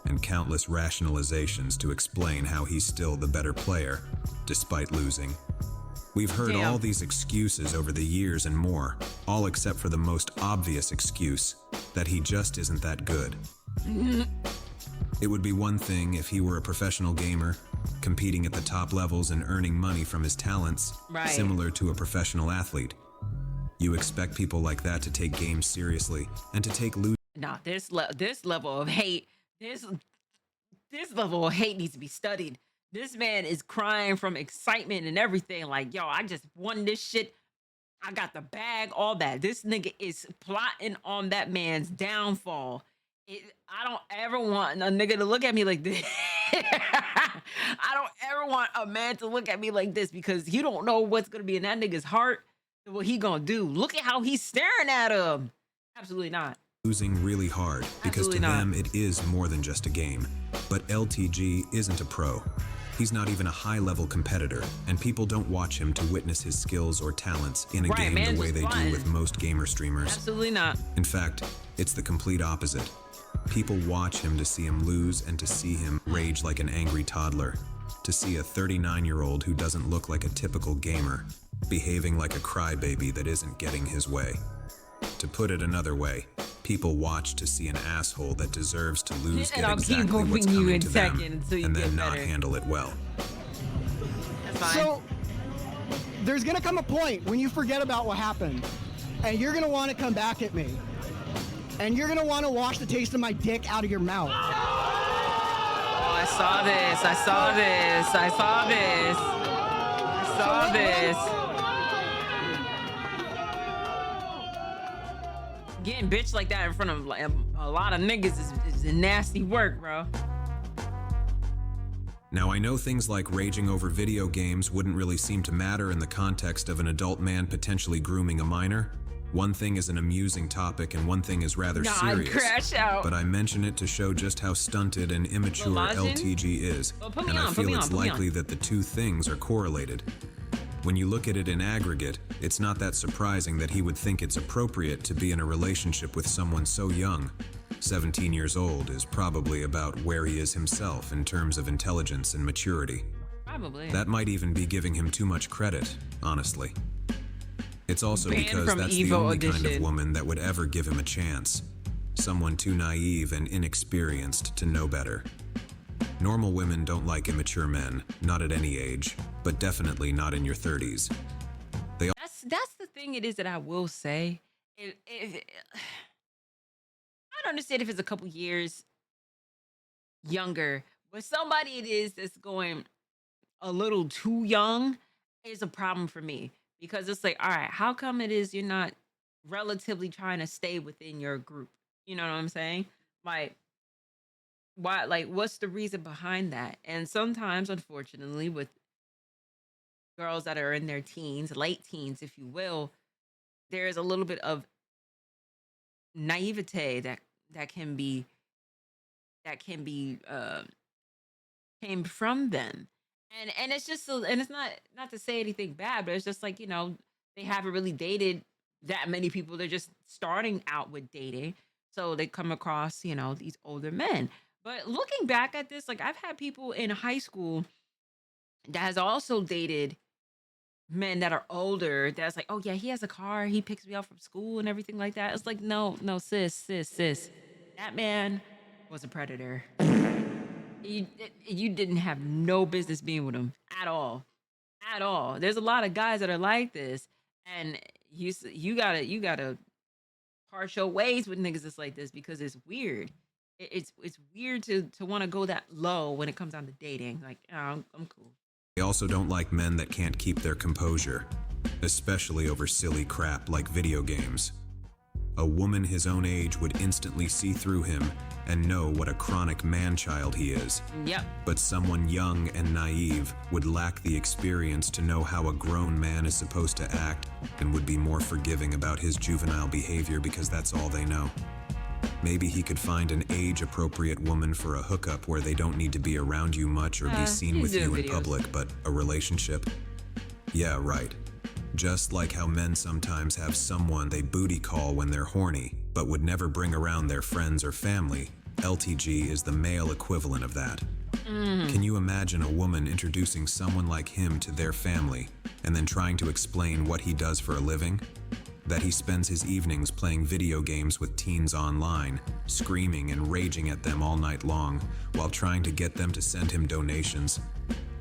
and countless rationalizations to explain how he's still the better player, despite losing. We've heard Damn. all these excuses over the years and more, all except for the most obvious excuse, that he just isn't that good. It would be one thing if he were a professional gamer, competing at the top levels and earning money from his talents, Right. similar to a professional athlete. You expect people like that to take games seriously and to take losing Nah, this level of hate, this level of hate needs to be studied. This man is crying from excitement and everything. Like, yo, I just won this shit. I got the bag, all that. This nigga is plotting on that man's downfall. I don't ever want a nigga to look at me like this. I don't ever want a man to look at me like this because you don't know what's gonna be in that nigga's heart. What he gonna do? Look at how he's staring at him. Absolutely not. really hard, because Absolutely to not. them it is more than just a game. But LTG isn't a pro. He's not even a high-level competitor, and people don't watch him to witness his skills or talents in a Right, game man's the way just they do blind. with most gamer streamers. Absolutely not. In fact, it's the complete opposite. People watch him to see him lose and to see him rage like an angry toddler. To see a 39-year-old who doesn't look like a typical gamer, behaving like a crybaby that isn't getting his way. To put it another way, people watch to see an asshole that deserves to lose And get I'll keep exactly what's whooping you coming in to them, Tekken until you and get then not better. handle it well. That's fine. So, there's gonna come a point when you forget about what happened, and you're gonna want to come back at me, and you're gonna want to wash the taste of my dick out of your mouth. Oh, I saw this. I saw this. I saw this. I saw this. Getting bitch like that in front of like, a lot of niggas is nasty work, bro. Now, I know things like raging over video games wouldn't really seem to matter in the context of an adult man potentially grooming a minor, One thing is an amusing topic and one thing is rather Nah, I'd serious. crash out. But I mention it to show just how stunted and immature Lajin? LTG is, Oh, put me and I on, put feel me on, it's put me on. likely that the two things are correlated. When you look at it in aggregate, it's not that surprising that he would think it's appropriate to be in a relationship with someone so young. 17 years old is probably about where he is himself in terms of intelligence and maturity. Probably. That might even be giving him too much credit, honestly. It's also Banned because from that's the Evo only kind of Edition. woman that would ever give him a chance. Someone too naive and inexperienced to know better. Normal women don't like immature men, not at any age, but definitely not in your 30s. That's the thing it is that I will say. I don't understand if it's a couple years younger, but somebody it is that's going a little too young is a problem for me because it's like, all right, how come it is you're not relatively trying to stay within your group? You know what I'm saying? Like, why? Like, what's the reason behind that? And sometimes, unfortunately, with girls that are in their teens, late teens, if you will, there is a little bit of naivete that can be came from them, and it's just so, and it's not to say anything bad, but it's just like, they haven't really dated that many people. They're just starting out with dating, so they come across these older men. But looking back at this, like, I've had people in high school that has also dated men that are older that's like, oh yeah, he has a car, he picks me up from school and everything like that. It's like, no, sis, that man was a predator. You didn't have no business being with him at all, at all. There's a lot of guys that are like this, and you gotta part your ways with niggas that's like this because it's weird. It's weird to want to go that low when it comes down to dating. Like, oh, I'm cool. They also don't like men that can't keep their composure, especially over silly crap like video games. A woman his own age would instantly see through him and know what a chronic man-child he is. Yep. But someone young and naive would lack the experience to know how a grown man is supposed to act and would be more forgiving about his juvenile behavior because that's all they know. Maybe he could find an age-appropriate woman for a hookup where they don't need to be around you much or be seen he's with you doing in videos. public, but a relationship? Yeah, right. Just like how men sometimes have someone they booty call when they're horny, but would never bring around their friends or family, LTG is the male equivalent of that. Can you imagine a woman introducing someone like him to their family and then trying to explain what he does for a living? That he spends his evenings playing video games with teens online, screaming and raging at them all night long while trying to get them to send him donations?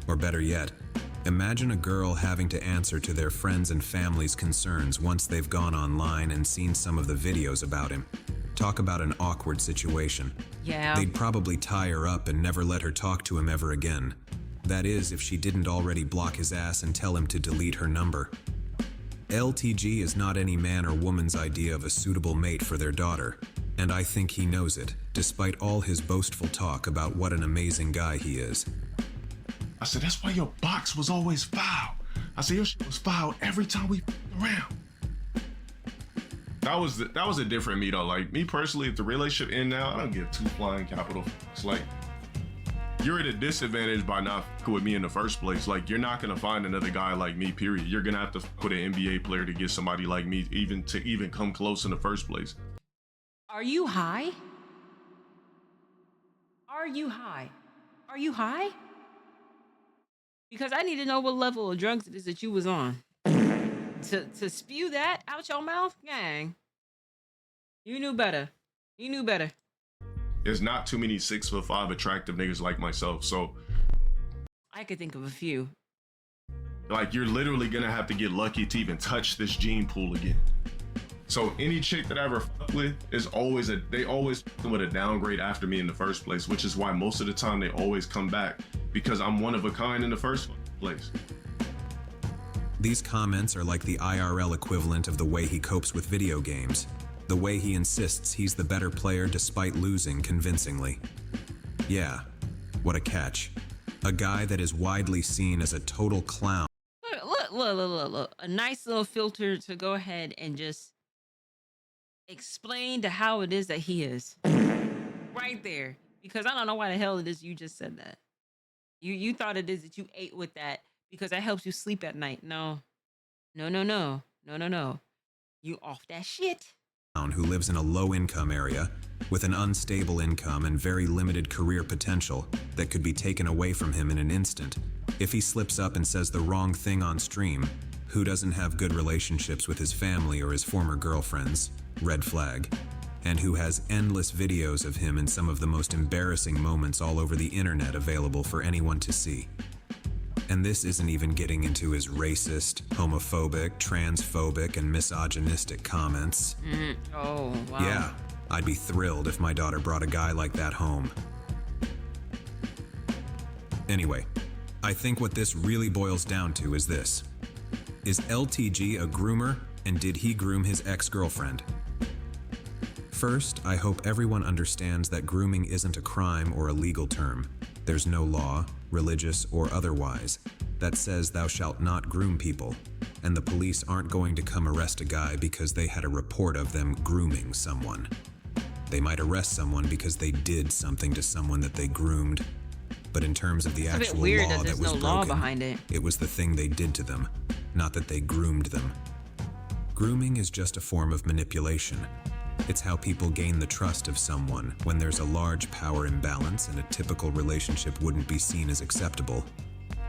Or better yet, imagine a girl having to answer to their friends and family's concerns once they've gone online and seen some of the videos about him. Talk about an awkward situation. Yeah. They'd probably tie her up and never let her talk to him ever again. That is, if she didn't already block his ass and tell him to delete her number. LTG is not any man or woman's idea of a suitable mate for their daughter, and I think he knows it, despite all his boastful talk about what an amazing guy he is. I said, that's why your box was always foul. I said, your shit was foul every time we around. That was a different me though. Like, me personally, if the relationship end now, I don't give two flying capital. It's like, you're at a disadvantage by not fucking with me in the first place. Like, you're not gonna find another guy like me, period. You're gonna have to put an NBA player to get somebody like me even come close in the first place. Are you high? Are you high? Are you high? Because I need to know what level of drugs it is that you was on. To spew that out your mouth, gang. You knew better. You knew better. There's not too many 6'5" attractive niggas like myself. So, I could think of a few. like, you're literally gonna have to get lucky to even touch this gene pool again. So any chick that I ever fuck with is always they always fucking with a downgrade after me in the first place, which is why most of the time they always come back, because I'm one of a kind in the first place. These comments are like the IRL equivalent of the way he copes with video games. The way he insists he's the better player despite losing convincingly. Yeah, what a catch. A guy that is widely seen as a total clown. Look. A nice little filter to go ahead and just explain to how it is that he is. Right there. Because I don't know why the hell it is you just said that. You thought it is that you ate with that because that helps you sleep at night. No. No, no, no. No, no, no. You off that shit. Who lives in a low-income area with an unstable income and very limited career potential that could be taken away from him in an instant if he slips up and says the wrong thing on stream, who doesn't have good relationships with his family or his former girlfriends, red flag, and who has endless videos of him in some of the most embarrassing moments all over the internet available for anyone to see. And this isn't even getting into his racist, homophobic, transphobic, and misogynistic comments. Oh, wow. Yeah, I'd be thrilled if my daughter brought a guy like that home. Anyway, I think what this really boils down to is this. Is LTG a groomer, and did he groom his ex-girlfriend? First, I hope everyone understands that grooming isn't a crime or a legal term. There's no law, religious or otherwise, that says thou shalt not groom people, and the police aren't going to come arrest a guy because they had a report of them grooming someone. They might arrest someone because they did something to someone that they groomed, but in terms of the It's a bit actual weird law that that there's was no law broken, behind it. it was the thing they did to them, not that they groomed them. Grooming is just a form of manipulation. It's how people gain the trust of someone when there's a large power imbalance and a typical relationship wouldn't be seen as acceptable.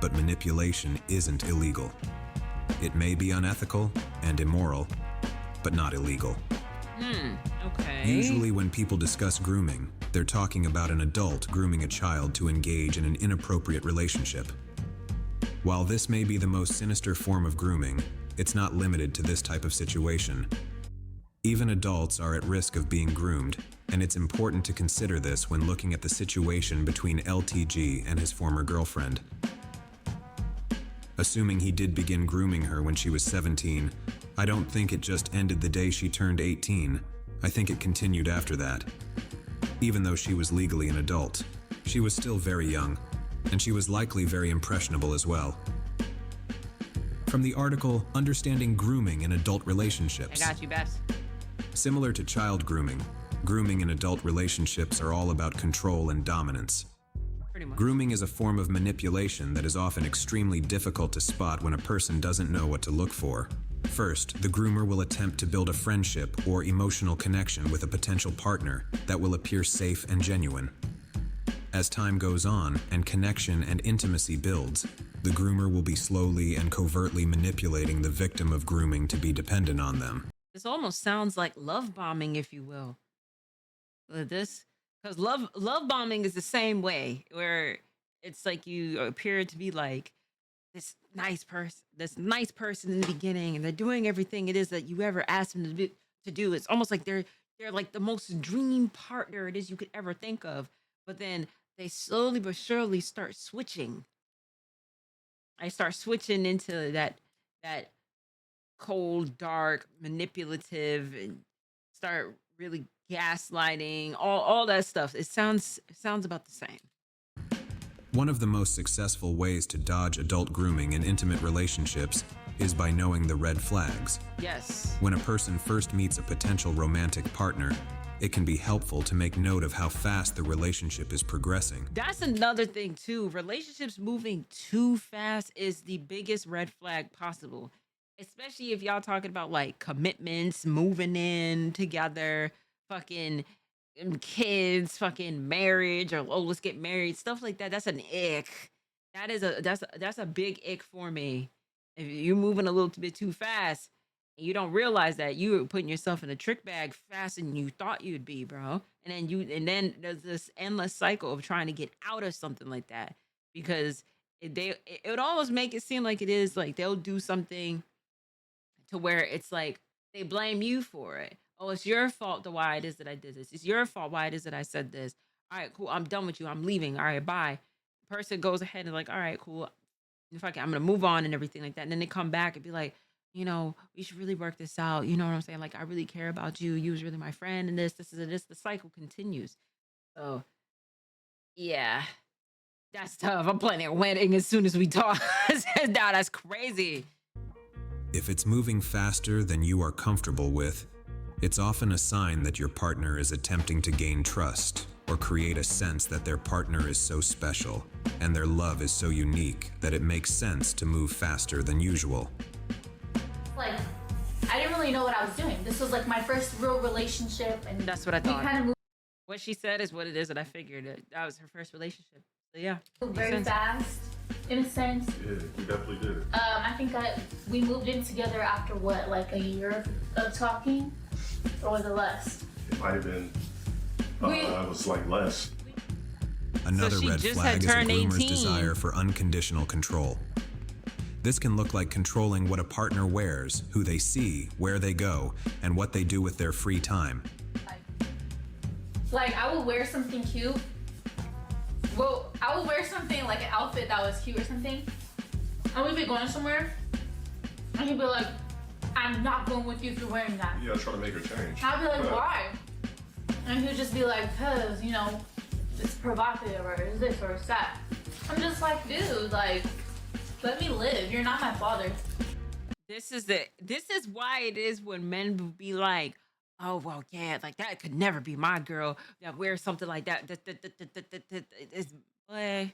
But manipulation isn't illegal. It may be unethical and immoral, but not illegal. Okay. Usually when people discuss grooming, they're talking about an adult grooming a child to engage in an inappropriate relationship. While this may be the most sinister form of grooming, it's not limited to this type of situation. Even adults are at risk of being groomed, and it's important to consider this when looking at the situation between LTG and his former girlfriend. Assuming he did begin grooming her when she was 17, I don't think it just ended the day she turned 18. I think it continued after that. Even though she was legally an adult, she was still very young, and she was likely very impressionable as well. From the article, Understanding Grooming in Adult Relationships. I got you, Bess. Similar to child grooming, grooming in adult relationships are all about control and dominance. Pretty much. Grooming is a form of manipulation that is often extremely difficult to spot when a person doesn't know what to look for. First, the groomer will attempt to build a friendship or emotional connection with a potential partner that will appear safe and genuine. As time goes on and connection and intimacy builds, the groomer will be slowly and covertly manipulating the victim of grooming to be dependent on them. This almost sounds like love bombing, if you will. This, because love bombing is the same way, where it's like you appear to be like this nice person in the beginning, and they're doing everything it is that you ever asked them to do. It's almost like they're like the most dream partner it is you could ever think of. But then they slowly but surely start switching. I start switching into that cold, dark, manipulative, and start really gaslighting, all that stuff. It sounds about the same. One of the most successful ways to dodge adult grooming in intimate relationships is by knowing the red flags. Yes. When a person first meets a potential romantic partner, it can be helpful to make note of how fast the relationship is progressing. That's another thing too. Relationships moving too fast is the biggest red flag possible. Especially if y'all talking about like commitments, moving in together, fucking kids, fucking marriage, or oh, let's get married, stuff like that. That's an ick. That's a big ick for me. If you're moving a little bit too fast and you don't realize that you're putting yourself in a trick bag faster than you thought you'd be, bro. And then there's this endless cycle of trying to get out of something like that, because it would almost make it seem like it is like they'll do something to where it's like they blame you for it. Oh, it's your fault the why it is that I did this. It's your fault why it is that I said this. All right, cool. I'm done with you. I'm leaving. All right, bye. Person goes ahead and like, all right, cool. Fuck it, I'm gonna move on and everything like that. And then they come back and be like, we should really work this out. You know what I'm saying? Like, I really care about you. You was really my friend, and this. The cycle continues. So, yeah, that's tough. I'm planning a wedding as soon as we talk. Nah, that's crazy. If it's moving faster than you are comfortable with, It's often a sign that your partner is attempting to gain trust or create a sense that their partner is so special and their love is so unique that it makes sense to move faster than usual. Like, I didn't really know what I was doing. This was like my first real relationship, and That's what I we thought. kind of moved What she said is what it is, and I figured that was her first relationship. So yeah, makes very sense. fast, in a sense. Yeah, you definitely did. I think we moved in together after what, like a year of talking, or was it less? It might have been. It was like less. Another she red just flag had is a turned groomer's 18. desire for unconditional control. This can look like controlling what a partner wears, who they see, where they go, and what they do with their free time. Like, I would wear something cute. Well, I would wear something like an outfit that was cute or something. I would be going somewhere, and he'd be like, "I'm not going with you if you're wearing that." You gotta try to make her change. I'd be like, Yeah. "Why?" And he'd just be like, "Cause, you know, it's provocative, or it's this, or it's that." I'm just like, dude, like, let me live. You're not my father. This is why it is when men will be like, oh well, yeah, like that could never be my girl that wears something like that. It's boy.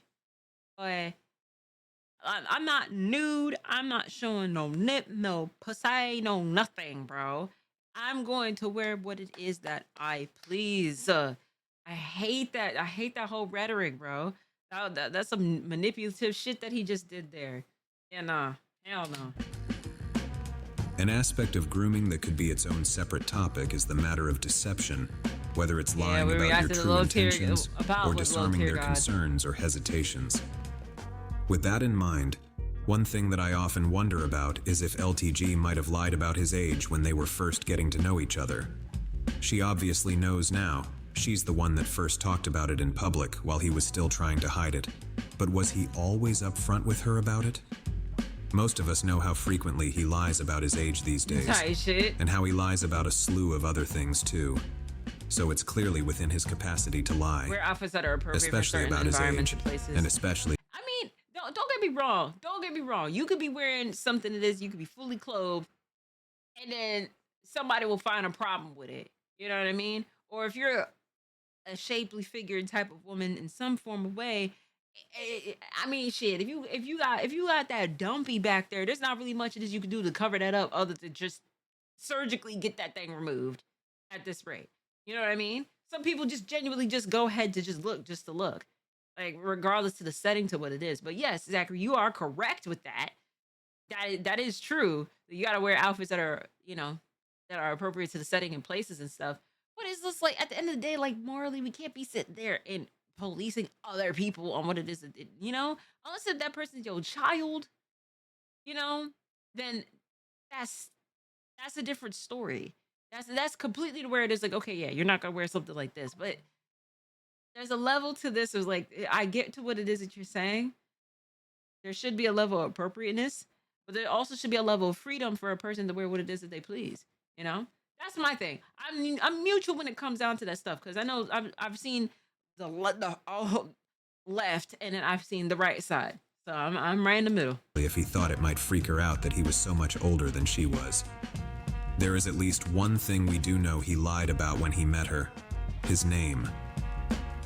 I'm not nude. I'm not showing no nip, no pussy, no nothing, bro. I'm going to wear what it is that I please. I hate that. I hate that whole rhetoric, bro. That's some manipulative shit that he just did there. Yeah, nah. Hell no. An aspect of grooming that could be its own separate topic is the matter of deception, whether it's lying we about your reacted to true little tear- intentions about or little disarming tear their god. concerns or hesitations. With that in mind, one thing that I often wonder about is if LTG might have lied about his age when they were first getting to know each other. She obviously knows now. She's the one that first talked about it in public while he was still trying to hide it. But was he always upfront with her about it? Most of us know how frequently he lies about his age these days, Tight shit. and how he lies about a slew of other things too. So it's clearly within his capacity to lie, Wear outfits that are appropriate for especially certain about his environments age, and places. and especially I mean, don't get me wrong. Don't get me wrong. You could be wearing something that is, you could be fully clothed, and then somebody will find a problem with it. You know what I mean? Or if you're a shapely figured type of woman in some form of way, I mean, shit. If you got that dumpy back there, there's not really much it is you can do to cover that up, other than just surgically get that thing removed. At this rate, you know what I mean? Some people just genuinely just go ahead to just to look, like regardless to the setting to what it is. But yes, Zachary, you are correct with that. That is true. You got to wear outfits that are that are appropriate to the setting and places and stuff. But it's just like at the end of the day, like morally, we can't be sitting there and policing other people on what it is, unless if that person's your child, then that's a different story. That's completely to where it is like, okay, yeah, you're not gonna wear something like this, but there's a level to this. Is like I get to what it is that you're saying. There should be a level of appropriateness, but there also should be a level of freedom for a person to wear what it is that they please. That's my thing. I'm mutual when it comes down to that stuff, because I know I've seen the all left, and then I've seen the right side. So I'm right in the middle. if he thought it might freak her out that he was so much older than she was. There is at least one thing we do know he lied about when he met her: his name.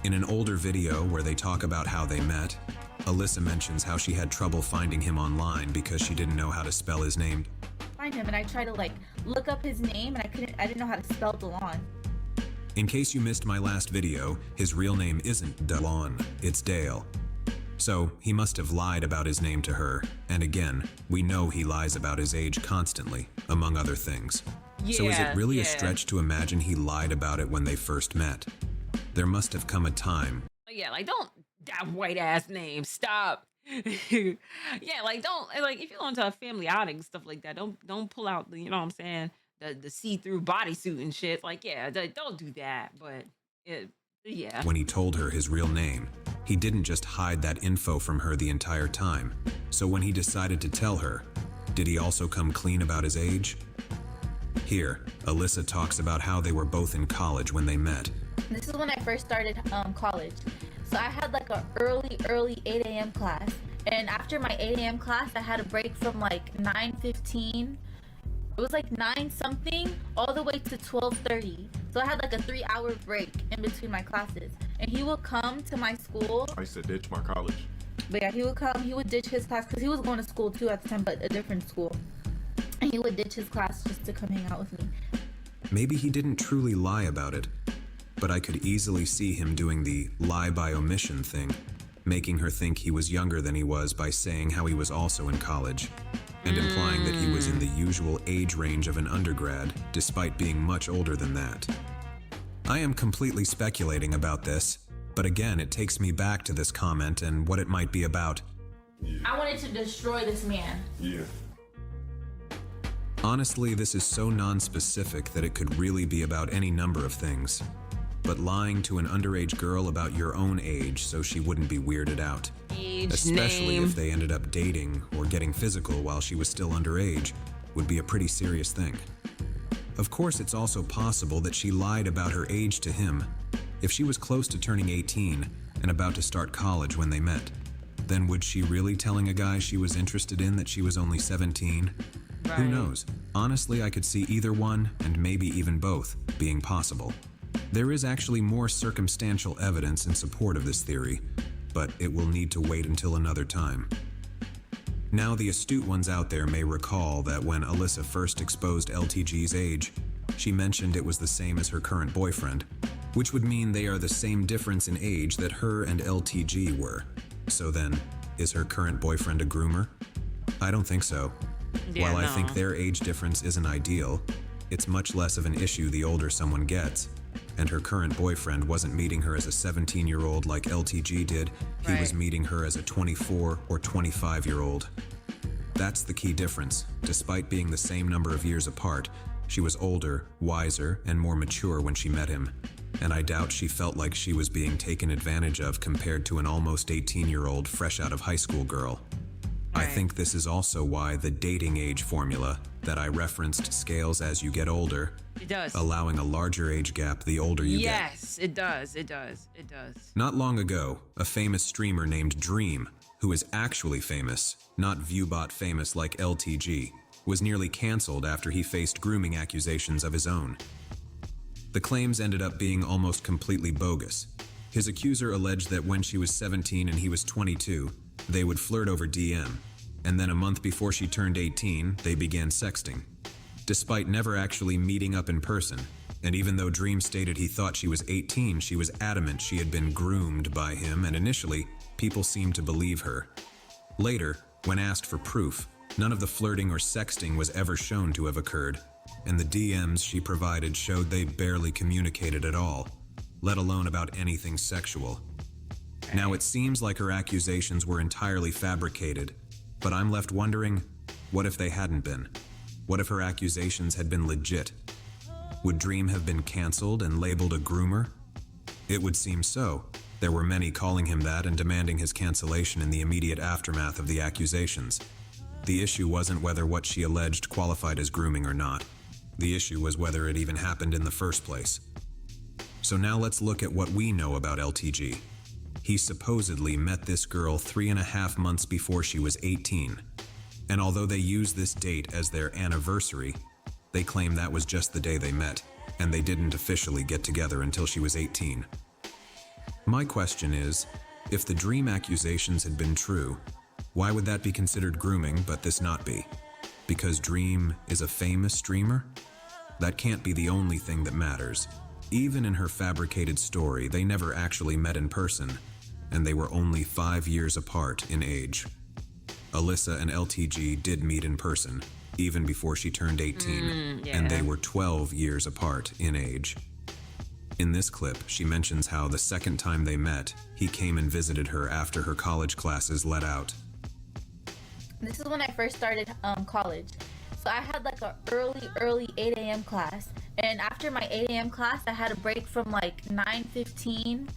In an older video where they talk about how they met, Alyssa mentions how she had trouble finding him online because she didn't know how to spell his name. Find him, and I tried to like look up his name, and I didn't know how to spell Delon. In case you missed my last video, his real name isn't Delon, it's Dale. So he must have lied about his name to her, and again, we know he lies about his age constantly, among other things. So is it really a stretch to imagine he lied about it when they first met? There must have come a time. Yeah, like don't that white ass name. Stop. Yeah, like don't like if you're going to a family outing and stuff like that, don't pull out the, you know what I'm saying, the see-through bodysuit and shit. Like, yeah, don't do that. But yeah. When he told her his real name, he didn't just hide that info from her the entire time. So when he decided to tell her, did he also come clean about his age? Here, Alyssa talks about how they were both in college when they met. This is when I first started college. So I had like a early 8 a.m. class. And after my 8 a.m. class, I had a break from like 9:15 It was like 9 something all the way to 12:30. So I had like a 3-hour break in between my classes. And he would come to my school. I used to ditch my college. But yeah, he would come, he would ditch his class because he was going to school too at the time, but a different school. And he would ditch his class just to come hang out with me. Maybe he didn't truly lie about it, but I could easily see him doing the lie by omission thing, making her think he was younger than he was by saying how he was also in college, and implying that he was in the usual age range of an undergrad, despite being much older than that. I am completely speculating about this, but again, it takes me back to this comment and what it might be about. I wanted to destroy this man. Yeah. Honestly, this is so non-specific that it could really be about any number of things. But lying to an underage girl about your own age so she wouldn't be weirded out. Age, Especially name. if they ended up dating or getting physical while she was still underage, would be a pretty serious thing. Of course, it's also possible that she lied about her age to him. If she was close to turning 18 and about to start college when they met, then would she really telling a guy she was interested in that she was only 17? Who knows? Honestly, I could see either one, and maybe even both, being possible. There is actually more circumstantial evidence in support of this theory, but it will need to wait until another time. Now, the astute ones out there may recall that when Alyssa first exposed LTG's age, she mentioned it was the same as her current boyfriend, which would mean they are the same difference in age that her and LTG were. So then, is her current boyfriend a groomer? I don't think so. Yeah, While I no. think their age difference isn't ideal, it's much less of an issue the older someone gets, and her current boyfriend wasn't meeting her as a 17-year-old like LTG did, he was Right. meeting her as a 24 or 25-year-old. That's the key difference. Despite being the same number of years apart, she was older, wiser, and more mature when she met him, and I doubt she felt like she was being taken advantage of compared to an almost 18-year-old fresh out of high school girl. I Right. think this is also why the dating age formula that I referenced scales as you get older, It does. allowing a larger age gap the older you get. Yes, it does. It does. It does. Not long ago, a famous streamer named Dream, who is actually famous, not Viewbot famous like LTG, was nearly cancelled after he faced grooming accusations of his own. The claims ended up being almost completely bogus. His accuser alleged that when she was 17 and he was 22, they would flirt over DM, and then a month before she turned 18, they began sexting. Despite never actually meeting up in person, and even though Dream stated he thought she was 18, she was adamant she had been groomed by him, and initially, people seemed to believe her. Later, when asked for proof, none of the flirting or sexting was ever shown to have occurred, and the DMs she provided showed they barely communicated at all, let alone about anything sexual. Now, it seems like her accusations were entirely fabricated, but I'm left wondering, what if they hadn't been? What if her accusations had been legit? Would Dream have been cancelled and labeled a groomer? It would seem so. There were many calling him that and demanding his cancellation in the immediate aftermath of the accusations. The issue wasn't whether what she alleged qualified as grooming or not. The issue was whether it even happened in the first place. So now let's look at what we know about LTG. He supposedly met this girl 3.5 months before she was 18. And although they use this date as their anniversary, they claim that was just the day they met, and they didn't officially get together until she was 18. My question is, if the Dream accusations had been true, why would that be considered grooming but this not be? Because Dream is a famous streamer? That can't be the only thing that matters. Even in her fabricated story, they never actually met in person, and they were only 5 years apart in age. Alyssa and LTG did meet in person, even before she turned 18, and they were 12 years apart in age. In this clip, she mentions how the second time they met, he came and visited her after her college classes let out. This is when I first started college. So I had like a early 8 a.m. class. And after my 8 a.m. class, I had a break from like 9:15.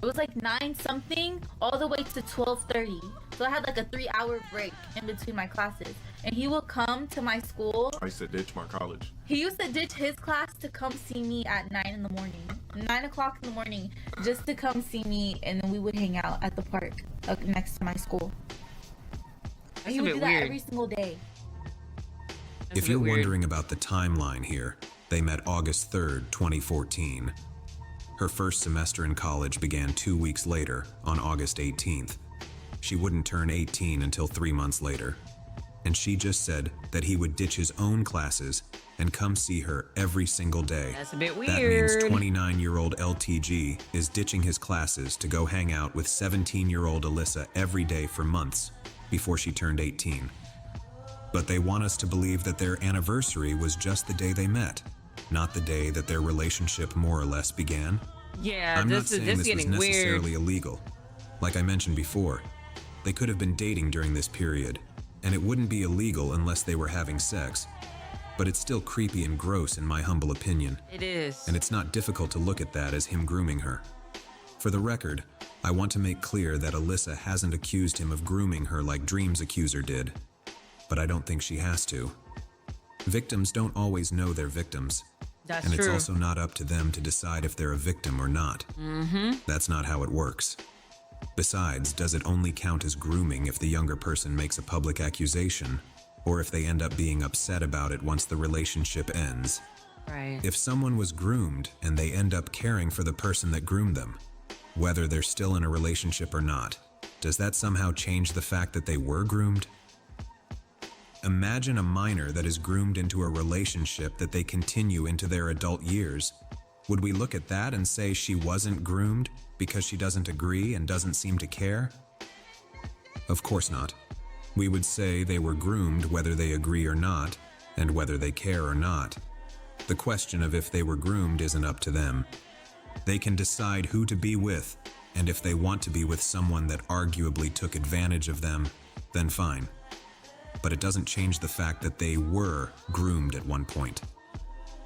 It was like 9 something all the way to 12:30. So I had like a 3-hour break in between my classes. And he would come to my school. I used to ditch my college. He used to ditch his class to come see me at 9 in the morning. 9 o'clock in the morning just to come see me, and then we would hang out at the park next to my school. That's He a would bit do that weird. every single day. That's If a bit you're weird. wondering about the timeline here, they met August 3rd, 2014. Her first semester in college began 2 weeks later, on August 18th. She wouldn't turn 18 until 3 months later. And she just said that he would ditch his own classes and come see her every single day. That's a bit That means weird. 29-year-old LTG is ditching his classes to go hang out with 17-year-old Alyssa every day for months before she turned 18. But they want us to believe that their anniversary was just the day they met, not the day that their relationship more or less began. Yeah, I'm not this is saying this was getting weird. necessarily illegal. Like I mentioned before, they could have been dating during this period, and it wouldn't be illegal unless they were having sex. But it's still creepy and gross in my humble opinion. It is. And it's not difficult to look at that as him grooming her. For the record, I want to make clear that Alyssa hasn't accused him of grooming her like Dream's accuser did. But I don't think she has to. Victims don't always know they're victims. That's And it's true. also not up to them to decide if they're a victim or not. That's not how it works. Besides, does it only count as grooming if the younger person makes a public accusation, or if they end up being upset about it once the relationship ends? Right. If someone was groomed and they end up caring for the person that groomed them, whether they're still in a relationship or not, does that somehow change the fact that they were groomed? Imagine a minor that is groomed into a relationship that they continue into their adult years. Would we look at that and say she wasn't groomed because she doesn't agree and doesn't seem to care? Of course not. We would say they were groomed whether they agree or not, and whether they care or not. The question of if they were groomed isn't up to them. They can decide who to be with, and if they want to be with someone that arguably took advantage of them, then fine. But it doesn't change the fact that they were groomed at one point.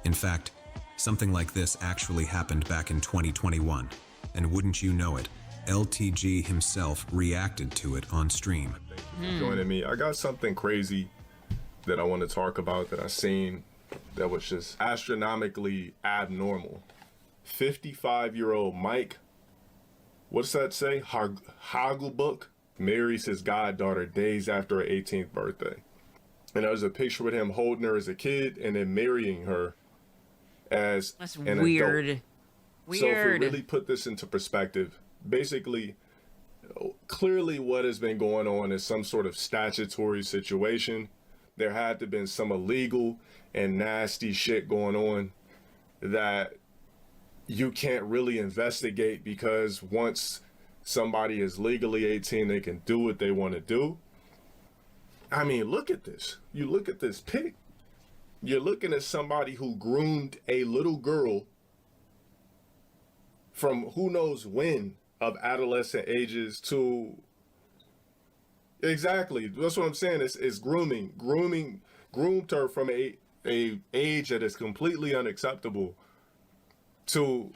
In fact, something like this actually happened back in 2021, and wouldn't you know it, LTG himself reacted to it on stream. Thank you for joining me. I got something crazy that I want to talk about that I seen that was just astronomically abnormal. 55-year-old Mike, what's that say? Hagelbook marries his goddaughter days after her 18th birthday. And there's a picture with him holding her as a kid and then marrying her as That's an weird. adult. Weird. So if we really put this into perspective, basically, clearly what has been going on is some sort of statutory situation. There had to have been some illegal and nasty shit going on that you can't really investigate, because once somebody is legally 18, they can do what they want to do. I mean, look at this. You look at this pic. You're looking at somebody who groomed a little girl from who knows when, of adolescent ages to... Exactly. That's what I'm saying. It's grooming. Groomed her from a age that is completely unacceptable to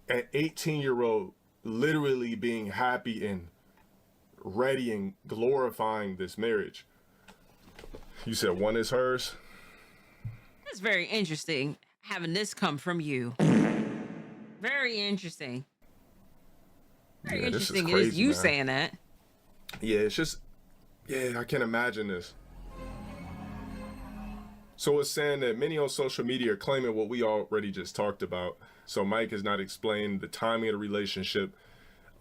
an 18-year-old literally being happy and ready and glorifying this marriage. You said one is hers? That's very interesting having this come from you. Very interesting. Very Yeah, this is interesting. It is crazy, you man. saying that. Yeah, it's just, yeah, I can't imagine this. So it's saying that many on social media are claiming what we already just talked about. So Mike has not explained the timing of the relationship,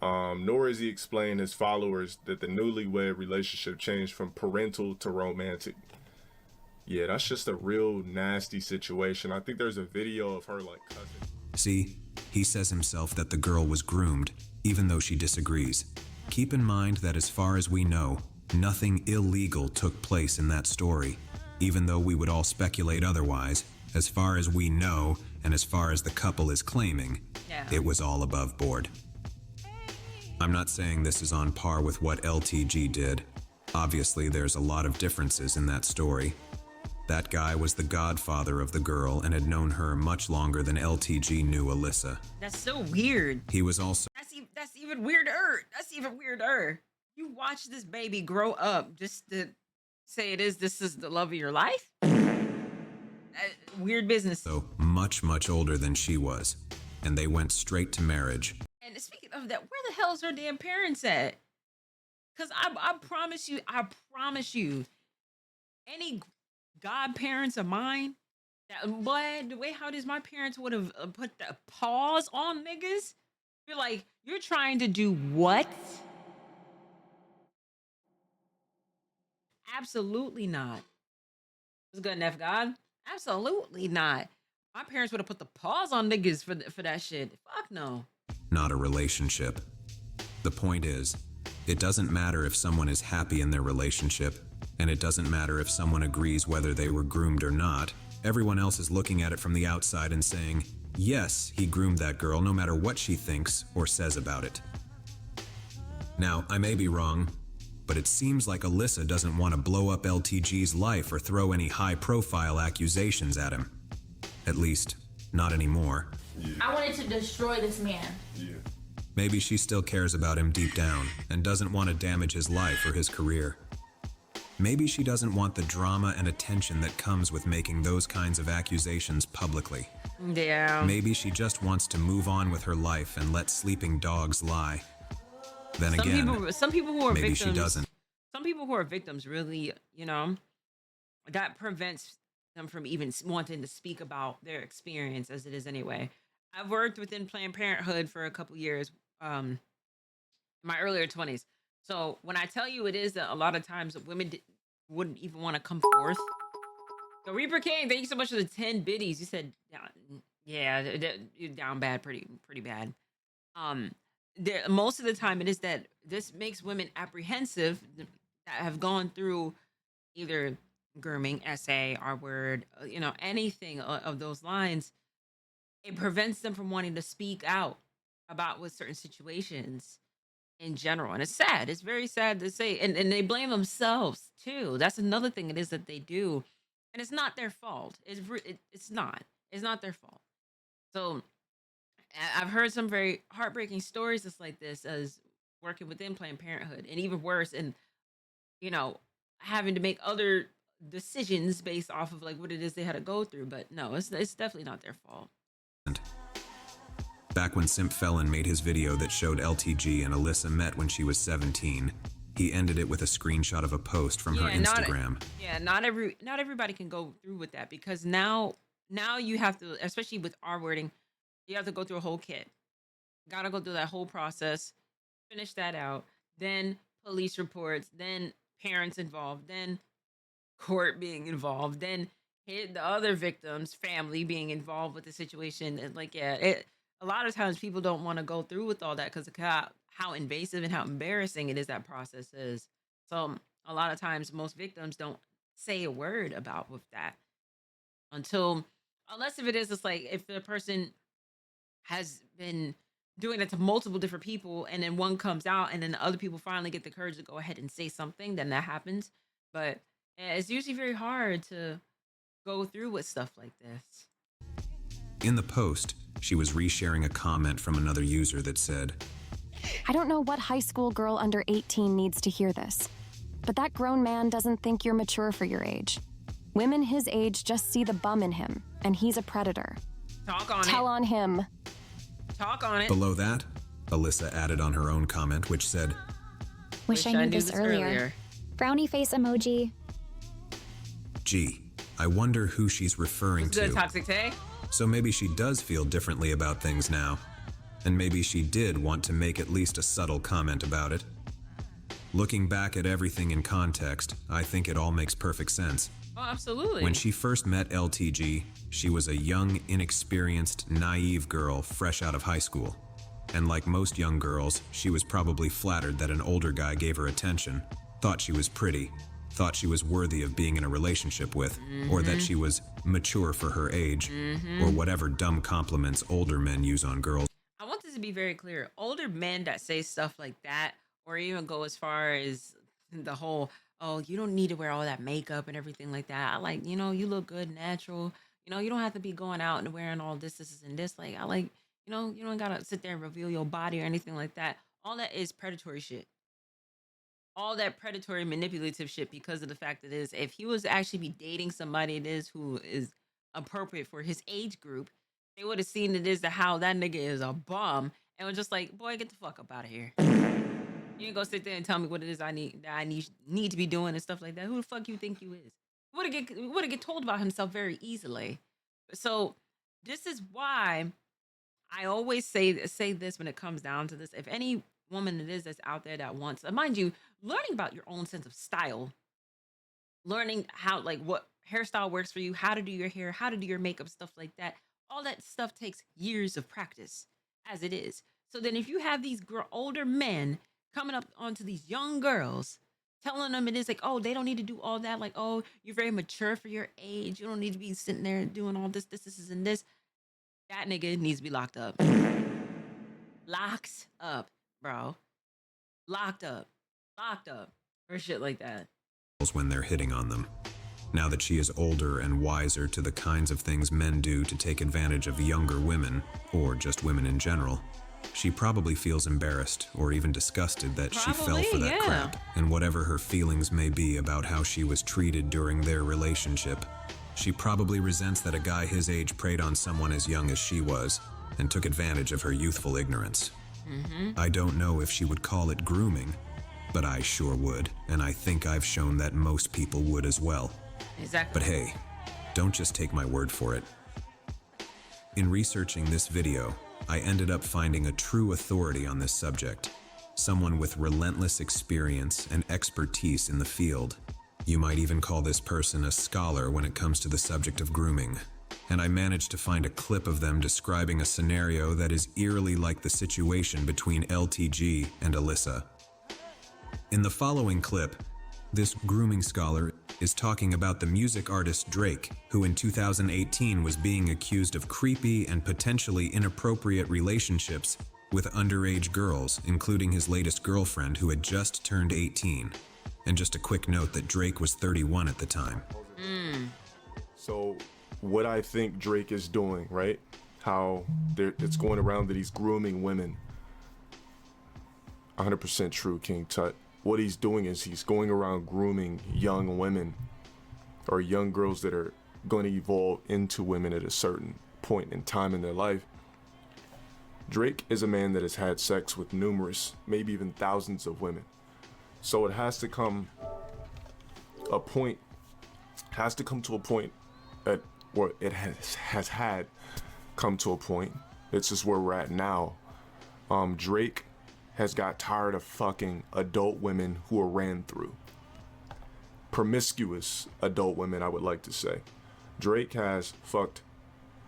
nor has he explained his followers that the newlywed relationship changed from parental to romantic. Yeah, that's just a real nasty situation. I think there's a video of her like cussing. See, he says himself that the girl was groomed, even though she disagrees. Keep in mind that as far as we know, nothing illegal took place in that story. Even though we would all speculate otherwise, as far as we know, and as far as the couple is claiming, Yeah. it was all above board. I'm not saying this is on par with what LTG did. Obviously, there's a lot of differences in that story. That guy was the godfather of the girl and had known her much longer than LTG knew Alyssa. That's so weird. He was also That's even weirder. That's even weirder. You watch this baby grow up just to say this is the love of your life? Weird business. much, much older than she was, and they went straight to marriage. And speaking of that, where the hell's her damn parents at? Because I promise you, any godparents of mine. That boy, the way how does my parents would have put the pause on niggas? You're like, you're trying to do what? Absolutely not. Was good enough, God? Absolutely not. My parents would have put the pause on niggas for that shit. Fuck no. Not a relationship. The point is, it doesn't matter if someone is happy in their relationship, and it doesn't matter if someone agrees whether they were groomed or not. Everyone else is looking at it from the outside and saying, yes, he groomed that girl no matter what she thinks or says about it. Now, I may be wrong, but it seems like Alyssa doesn't want to blow up LTG's life or throw any high-profile accusations at him. At least, not anymore. I wanted to destroy this man. Yeah. Maybe she still cares about him deep down and doesn't want to damage his life or his career. Maybe she doesn't want the drama and attention that comes with making those kinds of accusations publicly. Yeah. Maybe she just wants to move on with her life and let sleeping dogs lie. Then again, Some people who are maybe victims, she doesn't. Some people who are victims really, that prevents them from even wanting to speak about their experience as it is anyway. I've worked within Planned Parenthood for a couple years, in my earlier 20s. So when I tell you it is that a lot of times women wouldn't even want to come forth. So Reaper King, thank you so much for the 10 biddies. You said, yeah, you're down bad, pretty bad. Most of the time it is that this makes women apprehensive that have gone through either grooming, SA, R word, anything of those lines. It prevents them from wanting to speak out about with certain situations in general. And it's sad. It's very sad to say. And they blame themselves too. That's another thing it is that they do. And it's not their fault. It's not. It's not their fault. So I've heard some very heartbreaking stories just like this as working within Planned Parenthood, and even worse, and having to make other decisions based off of like what it is they had to go through. But no, it's definitely not their fault. Back when Simp Felon made his video that showed LTG and Alyssa met when she was 17, he ended it with a screenshot of a post from her Instagram. Not everybody can go through with that, because now you have to, especially with R wording, you have to go through a whole kit. Gotta go through that whole process, finish that out, then police reports, then parents involved, then court being involved, then the other victims' family being involved with the situation. And a lot of times people don't want to go through with all that because of how invasive and how embarrassing it is, that process is. So a lot of times most victims don't say a word about with that unless if it is just like if the person has been doing it to multiple different people and then one comes out and then the other people finally get the courage to go ahead and say something, then that happens. But it's usually very hard to go through with stuff like this. In the post, she was resharing a comment from another user that said, I don't know what high school girl under 18 needs to hear this, but that grown man doesn't think you're mature for your age. Women his age just see the bum in him, and he's a predator. Tell on him. Talk on it. Below that, Alyssa added on her own comment, which said, Wish I knew this earlier. Frowny face emoji. Gee, I wonder who she's referring to. Good, Toxic Tay. So maybe she does feel differently about things now. And maybe she did want to make at least a subtle comment about it. Looking back at everything in context, I think it all makes perfect sense. Oh, absolutely. When she first met LTG, she was a young, inexperienced, naive girl fresh out of high school. And like most young girls, she was probably flattered that an older guy gave her attention, thought she was pretty, thought she was worthy of being in a relationship with, or that she was mature for her age, or whatever dumb compliments older men use on girls. I want this to be very clear. Older men that say stuff like that, or even go as far as the whole, oh, you don't need to wear all that makeup and everything like that. I like, you look good, natural. You don't have to be going out and wearing all this, and this. Like, I like, you don't gotta sit there and reveal your body or anything like that. All that is predatory shit. All that predatory manipulative shit, because of the fact that if he was to actually be dating somebody who is appropriate for his age group, they would have seen how that nigga is a bum and was just like, boy, get the fuck up out of here. You ain't gonna sit there and tell me what it is I need to be doing and stuff like that. Who the fuck you think you is? would get told about himself very easily. So this is why I always say this when it comes down to this. If any woman it is that's out there that wants, mind you, learning about your own sense of style, learning how like what hairstyle works for you, how to do your hair, how to do your makeup, stuff like that. All that stuff takes years of practice as it is. So then if you have these older men coming up onto these young girls telling them it is like, oh, they don't need to do all that, like, oh, you're very mature for your age, you don't need to be sitting there doing all this and this. That nigga needs to be locked up. Locked up, bro. Locked up. Locked up. Or shit like that. When they're hitting on them. Now that she is older and wiser to the kinds of things men do to take advantage of younger women, or just women in general, she probably feels embarrassed or even disgusted that she fell for that crap, and whatever her feelings may be about how she was treated during their relationship, she probably resents that a guy his age preyed on someone as young as she was and took advantage of her youthful ignorance. I don't know if she would call it grooming, but I sure would, and I think I've shown that most people would as well. Exactly. But hey, don't just take my word for it. In researching this video, I ended up finding a true authority on this subject, someone with relentless experience and expertise in the field. You might even call this person a scholar when it comes to the subject of grooming. And I managed to find a clip of them describing a scenario that is eerily like the situation between LTG and Alyssa. In the following clip, this grooming scholar is talking about the music artist Drake, who in 2018 was being accused of creepy and potentially inappropriate relationships with underage girls, including his latest girlfriend who had just turned 18. And just a quick note that Drake was 31 at the time. So what I think Drake is doing, right? How it's going around that he's grooming women. 100% true, King Tut. What he's doing is he's going around grooming young women or young girls that are going to evolve into women at a certain point in time in their life. Drake is a man that has had sex with numerous, maybe even thousands of women. So it has to come to a point at, or it has had come to a point. It's just where we're at now. Drake has got tired of fucking adult women who are ran through. Promiscuous adult women, I would like to say. Drake has fucked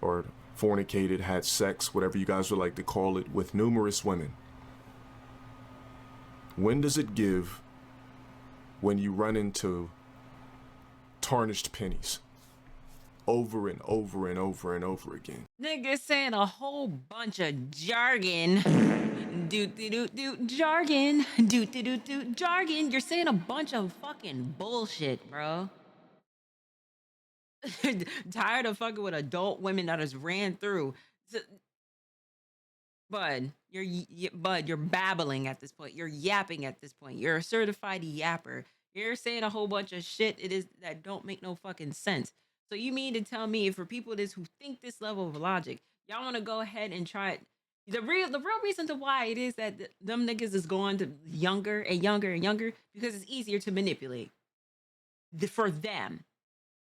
or fornicated, had sex, whatever you guys would like to call it, with numerous women. When does it give when you run into tarnished pennies? Over and over and over and over again. Nigga saying a whole bunch of jargon. Jargon. Jargon. You're saying a bunch of fucking bullshit, bro. Tired of fucking with adult women that has ran through. Bud, you're babbling at this point. You're yapping at this point. You're a certified yapper. You're saying a whole bunch of shit that don't make no fucking sense. So you mean to tell me, for people who think this level of logic, y'all want to go ahead and try it? The real reason to why it is that them niggas is going to younger and younger and younger, because it's easier to manipulate. For them,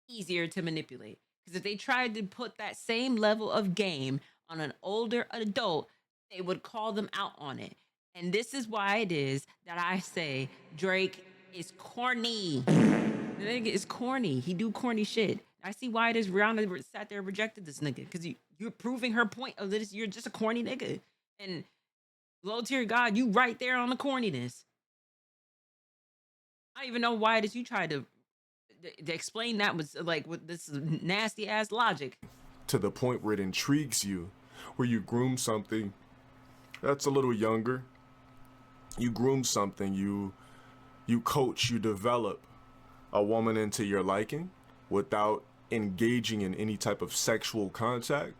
easier to manipulate. Because if they tried to put that same level of game on an older adult, they would call them out on it. And this is why it is that I say Drake is corny. The nigga is corny. He do corny shit. I see why it is Rihanna sat there and rejected this nigga, because you're proving her point of this. You're just a corny nigga. And low tier God, you right there on the corniness. I don't even know why it is you tried to explain that was like with this nasty ass logic. To the point where it intrigues you, where you groom something that's a little younger. You groom something, you coach, you develop a woman into your liking without engaging in any type of sexual contact,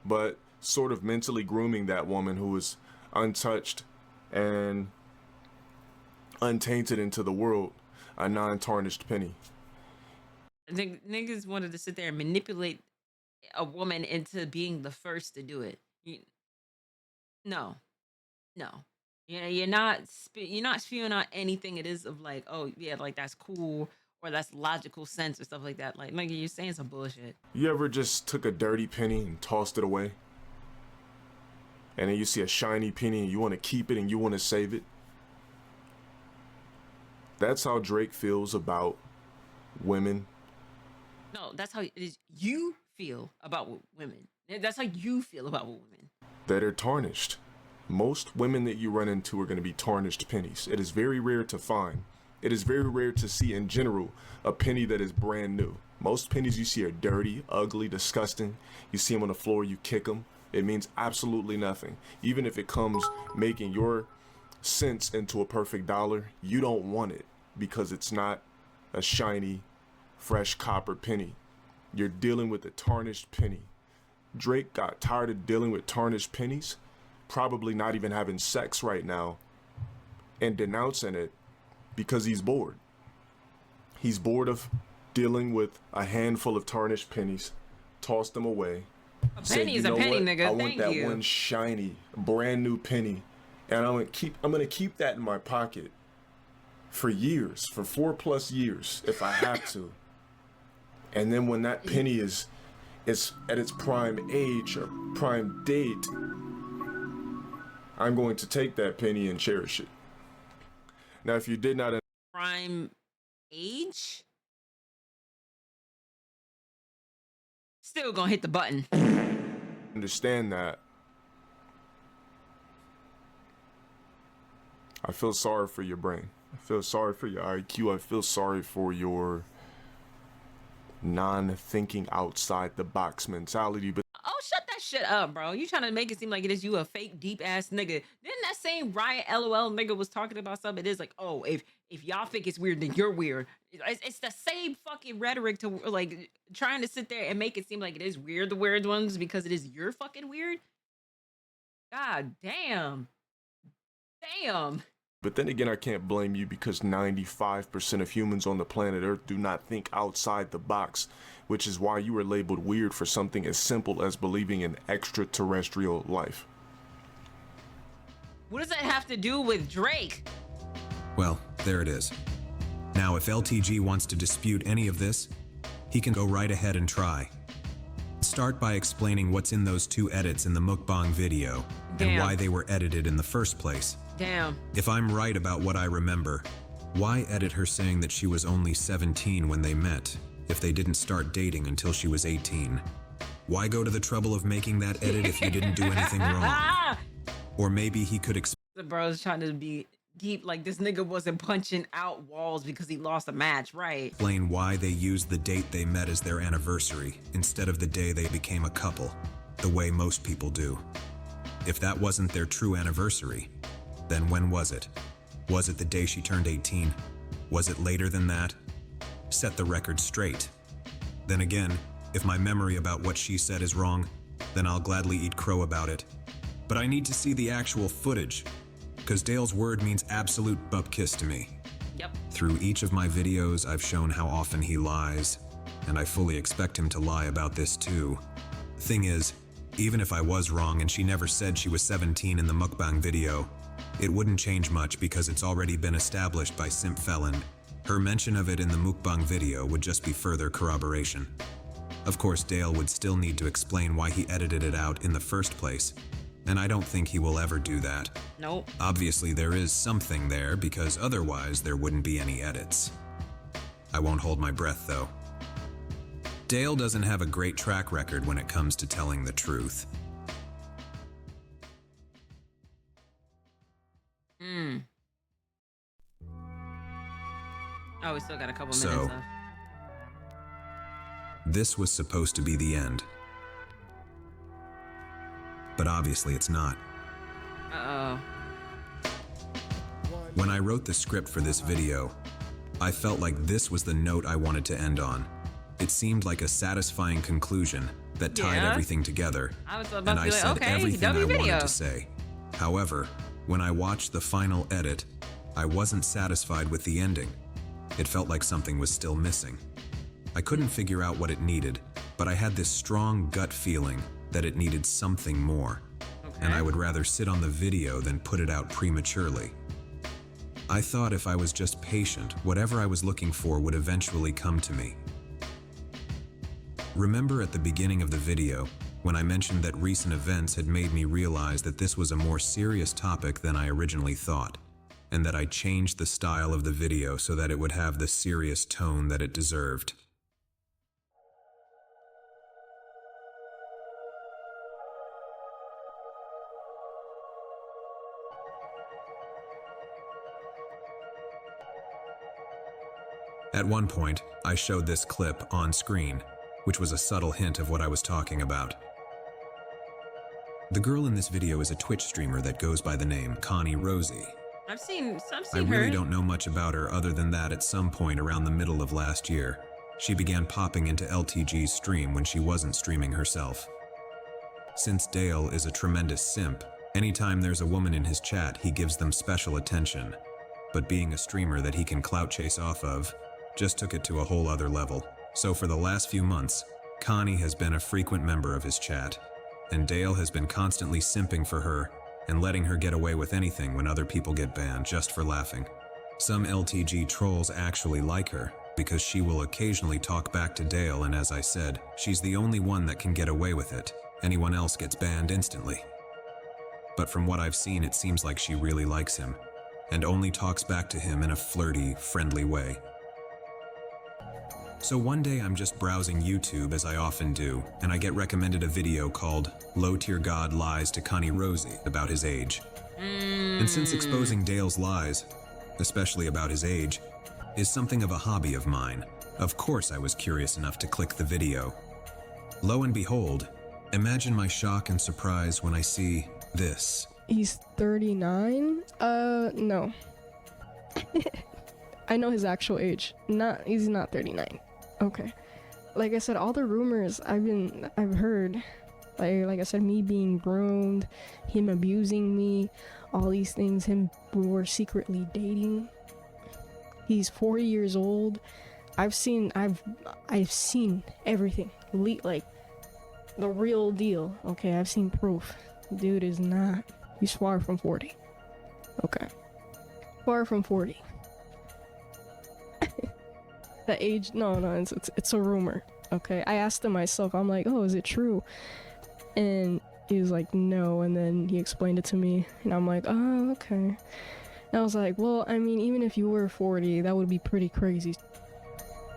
but sort of mentally grooming that woman who is untouched and untainted into the world, a non-tarnished penny. I think niggas wanted to sit there and manipulate a woman into being the first to do it. No. You're not spewing out anything it is of like, oh yeah, like that's cool, or that's logical sense or stuff like that. Like, Maggie, you're saying some bullshit. You ever just took a dirty penny and tossed it away? And then you see a shiny penny and you want to keep it and you want to save it? That's how Drake feels about women. No, that's how it is. You feel about women. That's how you feel about women. That are tarnished. Most women that you run into are going to be tarnished pennies. It is very rare to find. It is very rare to see in general a penny that is brand new. Most pennies you see are dirty, ugly, disgusting. You see them on the floor, you kick them. It means absolutely nothing. Even if it comes making your cents into a perfect dollar, you don't want it because it's not a shiny, fresh copper penny. You're dealing with a tarnished penny. Drake got tired of dealing with tarnished pennies, probably not even having sex right now, and denouncing it because he's bored. He's bored of dealing with a handful of tarnished pennies, toss them away. A penny is a penny, nigga. I want that one shiny, brand new penny, and I'm gonna keep that in my pocket for years, for 4+ years, if I have to. And then when that penny is at its prime age or prime date, I'm going to take that penny and cherish it. Now, if you did not prime age, still gonna hit the button. understand that, I feel sorry for your brain. I feel sorry for your IQ. I feel sorry for your non-thinking outside the box mentality. But Oh, shut that shit up, bro. You trying to make it seem like it is you a fake deep ass nigga. Didn't that same Riot LOL nigga was talking about something? It is like, oh, if y'all think it's weird, then you're weird. It's the same fucking rhetoric to like trying to sit there and make it seem like it is weird, the weird ones, because it is you're fucking weird. God damn. Damn. But then again, I can't blame you because 95% of humans on the planet Earth do not think outside the box, which is why you were labeled weird for something as simple as believing in extraterrestrial life. What does that have to do with Drake? Well, there it is. Now, if LTG wants to dispute any of this, he can go right ahead and try. Start by explaining what's in those 2 edits in the mukbang video and why they were edited in the first place. Damn. If I'm right about what I remember, why edit her saying that she was only 17 when they met if they didn't start dating until she was 18? Why go to the trouble of making that edit if you didn't do anything wrong? Or maybe he could The bro's trying to be deep, like this nigga wasn't punching out walls because he lost a match, right? explain why they used the date they met as their anniversary instead of the day they became a couple, the way most people do. If that wasn't their true anniversary, then when was it? Was it the day she turned 18? Was it later than that? Set the record straight. Then again, if my memory about what she said is wrong, then I'll gladly eat crow about it. But I need to see the actual footage, because Dale's word means absolute bupkiss to me. Yep. Through each of my videos, I've shown how often he lies, and I fully expect him to lie about this too. Thing is, even if I was wrong and she never said she was 17 in the mukbang video, it wouldn't change much because it's already been established by Simp Felon. Her mention of it in the mukbang video would just be further corroboration. Of course, Dale would still need to explain why he edited it out in the first place, and I don't think he will ever do that. Nope. Obviously, there is something there because otherwise there wouldn't be any edits. I won't hold my breath, though. Dale doesn't have a great track record when it comes to telling the truth. Oh, we still got a couple So, minutes left. This was supposed to be the end. But obviously it's not. Uh-oh. When I wrote the script for this video, I felt like this was the note I wanted to end on. It seemed like a satisfying conclusion that tied everything together, I was about and to I be like, said okay, everything I W wanted video. to say. However, when I watched the final edit, I wasn't satisfied with the ending. It felt like something was still missing. I couldn't figure out what it needed, but I had this strong gut feeling that it needed something more, and I would rather sit on the video than put it out prematurely. I thought if I was just patient, whatever I was looking for would eventually come to me. Remember at the beginning of the video, when I mentioned that recent events had made me realize that this was a more serious topic than I originally thought, and that I changed the style of the video so that it would have the serious tone that it deserved. At one point, I showed this clip on screen, which was a subtle hint of what I was talking about. The girl in this video is a Twitch streamer that goes by the name Connie Rosie. I've seen I really don't know much about her other than that at some point around the middle of last year, she began popping into LTG's stream when she wasn't streaming herself. Since Dale is a tremendous simp, anytime there's a woman in his chat, he gives them special attention. But being a streamer that he can clout chase off of, just took it to a whole other level. So for the last few months, Connie has been a frequent member of his chat, and Dale has been constantly simping for her and letting her get away with anything when other people get banned just for laughing. Some LTG trolls actually like her, because she will occasionally talk back to Dale, and as I said, she's the only one that can get away with it. Anyone else gets banned instantly. But from what I've seen, it seems like she really likes him, and only talks back to him in a flirty, friendly way. So one day I'm just browsing YouTube as I often do, and I get recommended a video called Low Tier God Lies to Connie Rosie about his age. And since exposing Dale's lies, especially about his age, is something of a hobby of mine, of course I was curious enough to click the video. Lo and behold, imagine my shock and surprise when I see this. He's 39? No. I know his actual age. He's not 39. Okay. Like I said, all the rumors I've heard, like I said, me being groomed, him abusing me, all these things, we're secretly dating. He's 40 years old. I've seen everything. Like the real deal. Okay, I've seen proof. Dude is not. He's far from 40. Okay. Far from 40. The age, no, it's a rumor. Okay, I asked him myself. I'm like, oh, is it true? And he was like, no. And then he explained it to me, and I'm like, oh, okay. And I was like, well, I mean, even if you were 40, that would be pretty crazy.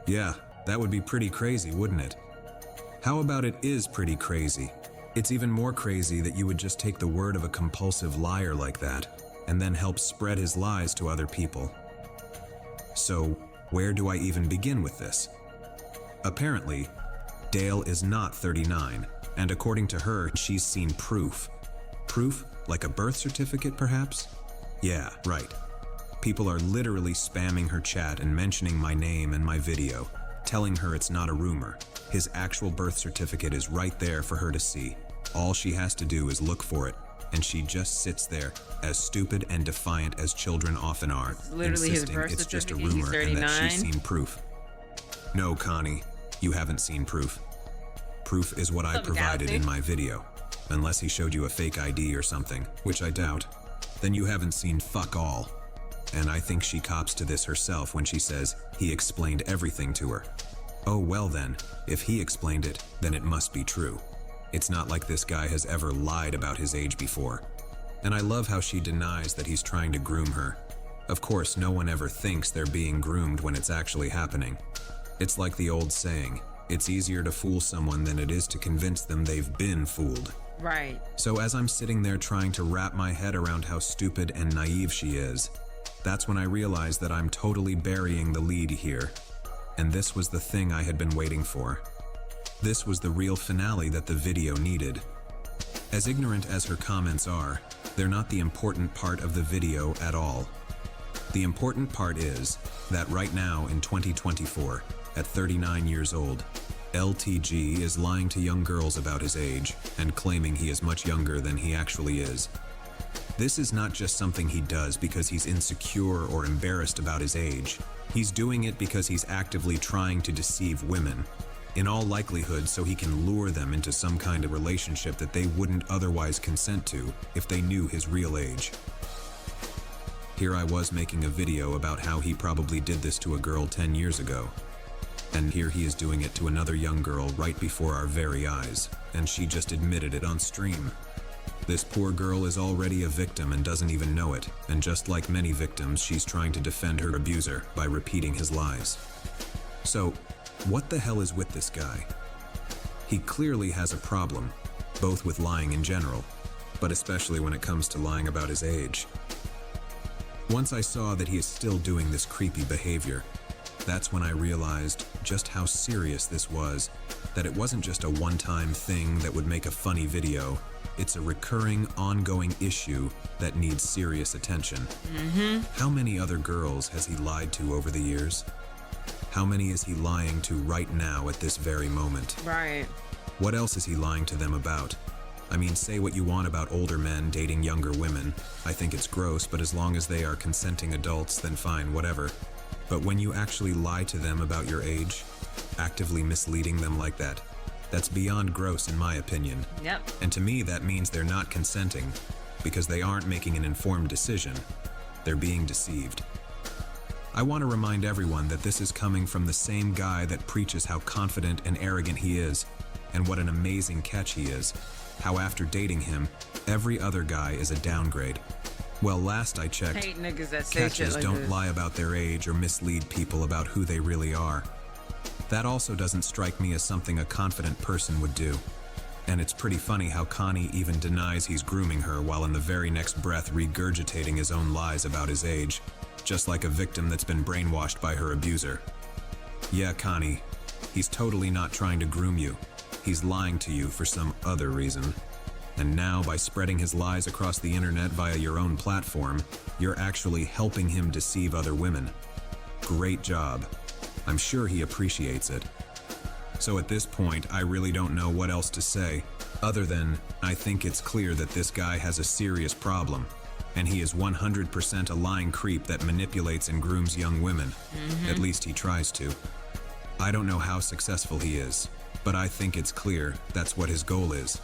Yeah, that would be pretty crazy, wouldn't it? How about it is pretty crazy? It's even more crazy that you would just take the word of a compulsive liar like that, and then help spread his lies to other people. So, where do I even begin with this? Apparently, Dale is not 39, and according to her, she's seen proof. Proof? Like a birth certificate, perhaps? Yeah, right. People are literally spamming her chat and mentioning my name and my video, telling her it's not a rumor. His actual birth certificate is right there for her to see. All she has to do is look for it, and she just sits there, as stupid and defiant as children often are, insisting it's just a rumor and that she's seen proof. No, Connie, you haven't seen proof. Proof is what I provided in my video. Unless he showed you a fake ID or something, which I doubt, then you haven't seen fuck all. And I think she cops to this herself when she says he explained everything to her. Oh well then, if he explained it, then it must be true. It's not like this guy has ever lied about his age before. And I love how she denies that he's trying to groom her. Of course, no one ever thinks they're being groomed when it's actually happening. It's like the old saying, it's easier to fool someone than it is to convince them they've been fooled. Right. So as I'm sitting there trying to wrap my head around how stupid and naive she is, that's when I realized that I'm totally burying the lead here. And this was the thing I had been waiting for. This was the real finale that the video needed. As ignorant as her comments are, they're not the important part of the video at all. The important part is that right now in 2024, at 39 years old, LTG is lying to young girls about his age and claiming he is much younger than he actually is. This is not just something he does because he's insecure or embarrassed about his age. He's doing it because he's actively trying to deceive women, in all likelihood so he can lure them into some kind of relationship that they wouldn't otherwise consent to if they knew his real age. Here I was making a video about how he probably did this to a girl 10 years ago. And here he is doing it to another young girl right before our very eyes, and she just admitted it on stream. This poor girl is already a victim and doesn't even know it, and just like many victims, she's trying to defend her abuser by repeating his lies. So, what the hell is with this guy? He clearly has a problem, both with lying in general, but especially when it comes to lying about his age. Once I saw that he is still doing this creepy behavior, that's when I realized just how serious this was, that it wasn't just a one-time thing that would make a funny video. It's a recurring, ongoing issue that needs serious attention. How many other girls has he lied to over the years? How many is he lying to right now at this very moment? Right. What else is he lying to them about? I mean, say what you want about older men dating younger women. I think it's gross, but as long as they are consenting adults, then fine, whatever. But when you actually lie to them about your age, actively misleading them like that, that's beyond gross in my opinion. Yep. And to me, that means they're not consenting, because they aren't making an informed decision. They're being deceived. I want to remind everyone that this is coming from the same guy that preaches how confident and arrogant he is, and what an amazing catch he is. How after dating him, every other guy is a downgrade. Well, last I checked, Hate niggas that say catches shit like don't this. lie about their age or mislead people about who they really are. That also doesn't strike me as something a confident person would do. And it's pretty funny how Connie even denies he's grooming her while in the very next breath regurgitating his own lies about his age, just like a victim that's been brainwashed by her abuser. Yeah, Connie, he's totally not trying to groom you. He's lying to you for some other reason. And now, by spreading his lies across the internet via your own platform, you're actually helping him deceive other women. Great job. I'm sure he appreciates it. So at this point, I really don't know what else to say, other than I think it's clear that this guy has a serious problem, and he is 100% a lying creep that manipulates and grooms young women. At least he tries to. I don't know how successful he is, but I think it's clear that's what his goal is.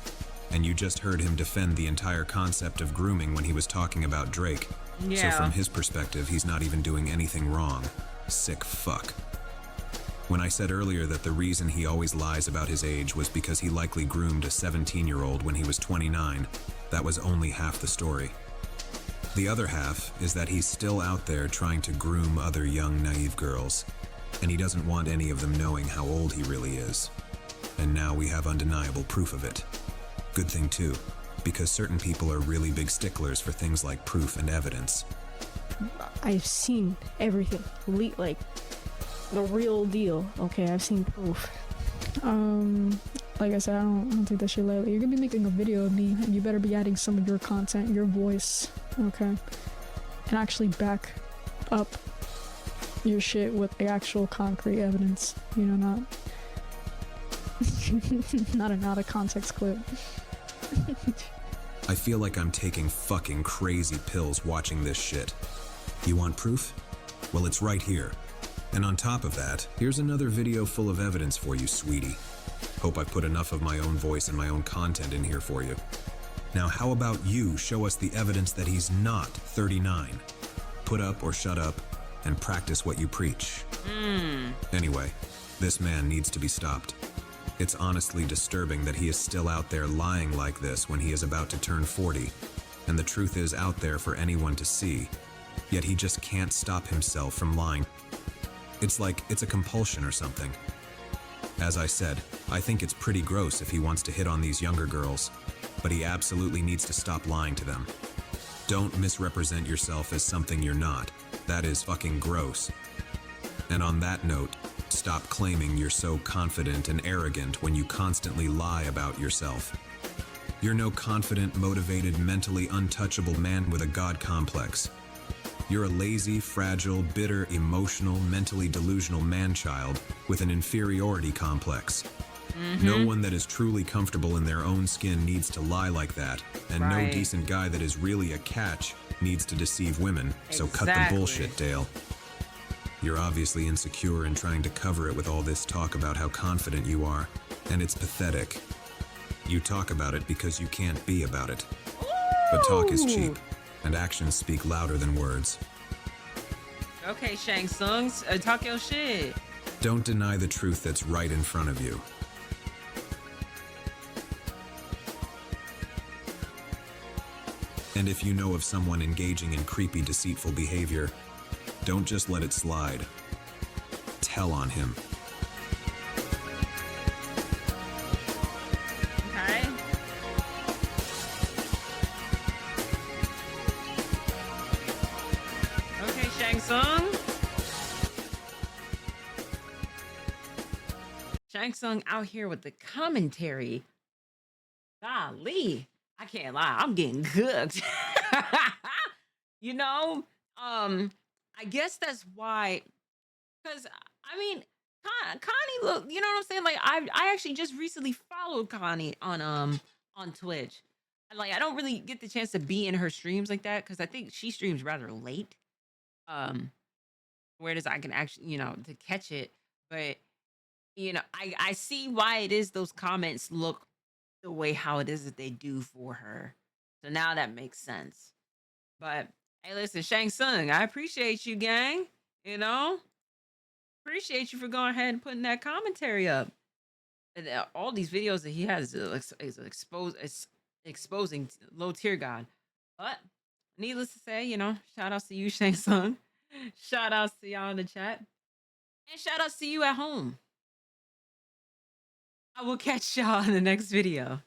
And you just heard him defend the entire concept of grooming when he was talking about Drake. Yeah. So from his perspective, he's not even doing anything wrong. Sick fuck. When I said earlier that the reason he always lies about his age was because he likely groomed a 17-year-old when he was 29, that was only half the story. The other half is that he's still out there trying to groom other young, naive girls, and he doesn't want any of them knowing how old he really is. And now we have undeniable proof of it. Good thing too, because certain people are really big sticklers for things like proof and evidence. I've seen everything, like the real deal. Okay, I've seen proof. Like I said, I don't take that shit lightly. You're gonna be making a video of me, and you better be adding some of your content, your voice, okay, and actually back up your shit with the actual concrete evidence. You know, not an out of context clip. I feel like I'm taking fucking crazy pills watching this shit. You want proof? Well, it's right here. And on top of that, here's another video full of evidence for you, sweetie. Hope I've put enough of my own voice and my own content in here for you. Now, how about you show us the evidence that he's not 39? Put up or shut up and practice what you preach. Anyway, this man needs to be stopped. It's honestly disturbing that he is still out there lying like this when he is about to turn 40, and the truth is out there for anyone to see, yet he just can't stop himself from lying. It's like it's a compulsion or something. As I said, I think it's pretty gross if he wants to hit on these younger girls, but he absolutely needs to stop lying to them. Don't misrepresent yourself as something you're not. That is fucking gross. And on that note, stop claiming you're so confident and arrogant when you constantly lie about yourself. You're no confident, motivated, mentally untouchable man with a god complex. You're a lazy, fragile, bitter, emotional, mentally delusional man-child with an inferiority complex. No one that is truly comfortable in their own skin needs to lie like that, and no decent guy that is really a catch needs to deceive women, so cut the bullshit, Dale. You're obviously insecure and trying to cover it with all this talk about how confident you are, and it's pathetic. You talk about it because you can't be about it. But talk is cheap, and actions speak louder than words. Okay, Shang Tsung, talk your shit. Don't deny the truth that's right in front of you. And if you know of someone engaging in creepy, deceitful behavior, don't just let it slide. Tell on him. Okay. Okay, Shang Tsung. Shang Tsung out here with the commentary. Golly, I can't lie, I'm getting cooked. You know, I guess that's why, because I mean, Connie, look, you know what I'm saying? Like, I actually just recently followed Connie on Twitch. And, like, I don't really get the chance to be in her streams like that because I think she streams rather late. Whereas I can actually, to catch it. But I see why it is those comments look the way how it is that they do for her. So now that makes sense. But hey, listen, Shang Tsung, I appreciate you, gang. Appreciate you for going ahead and putting that commentary up. And all these videos that he has is exposing low tier God. But needless to say, shout outs to you, Shang Tsung. Shout outs to y'all in the chat. And shout outs to you at home. I will catch y'all in the next video.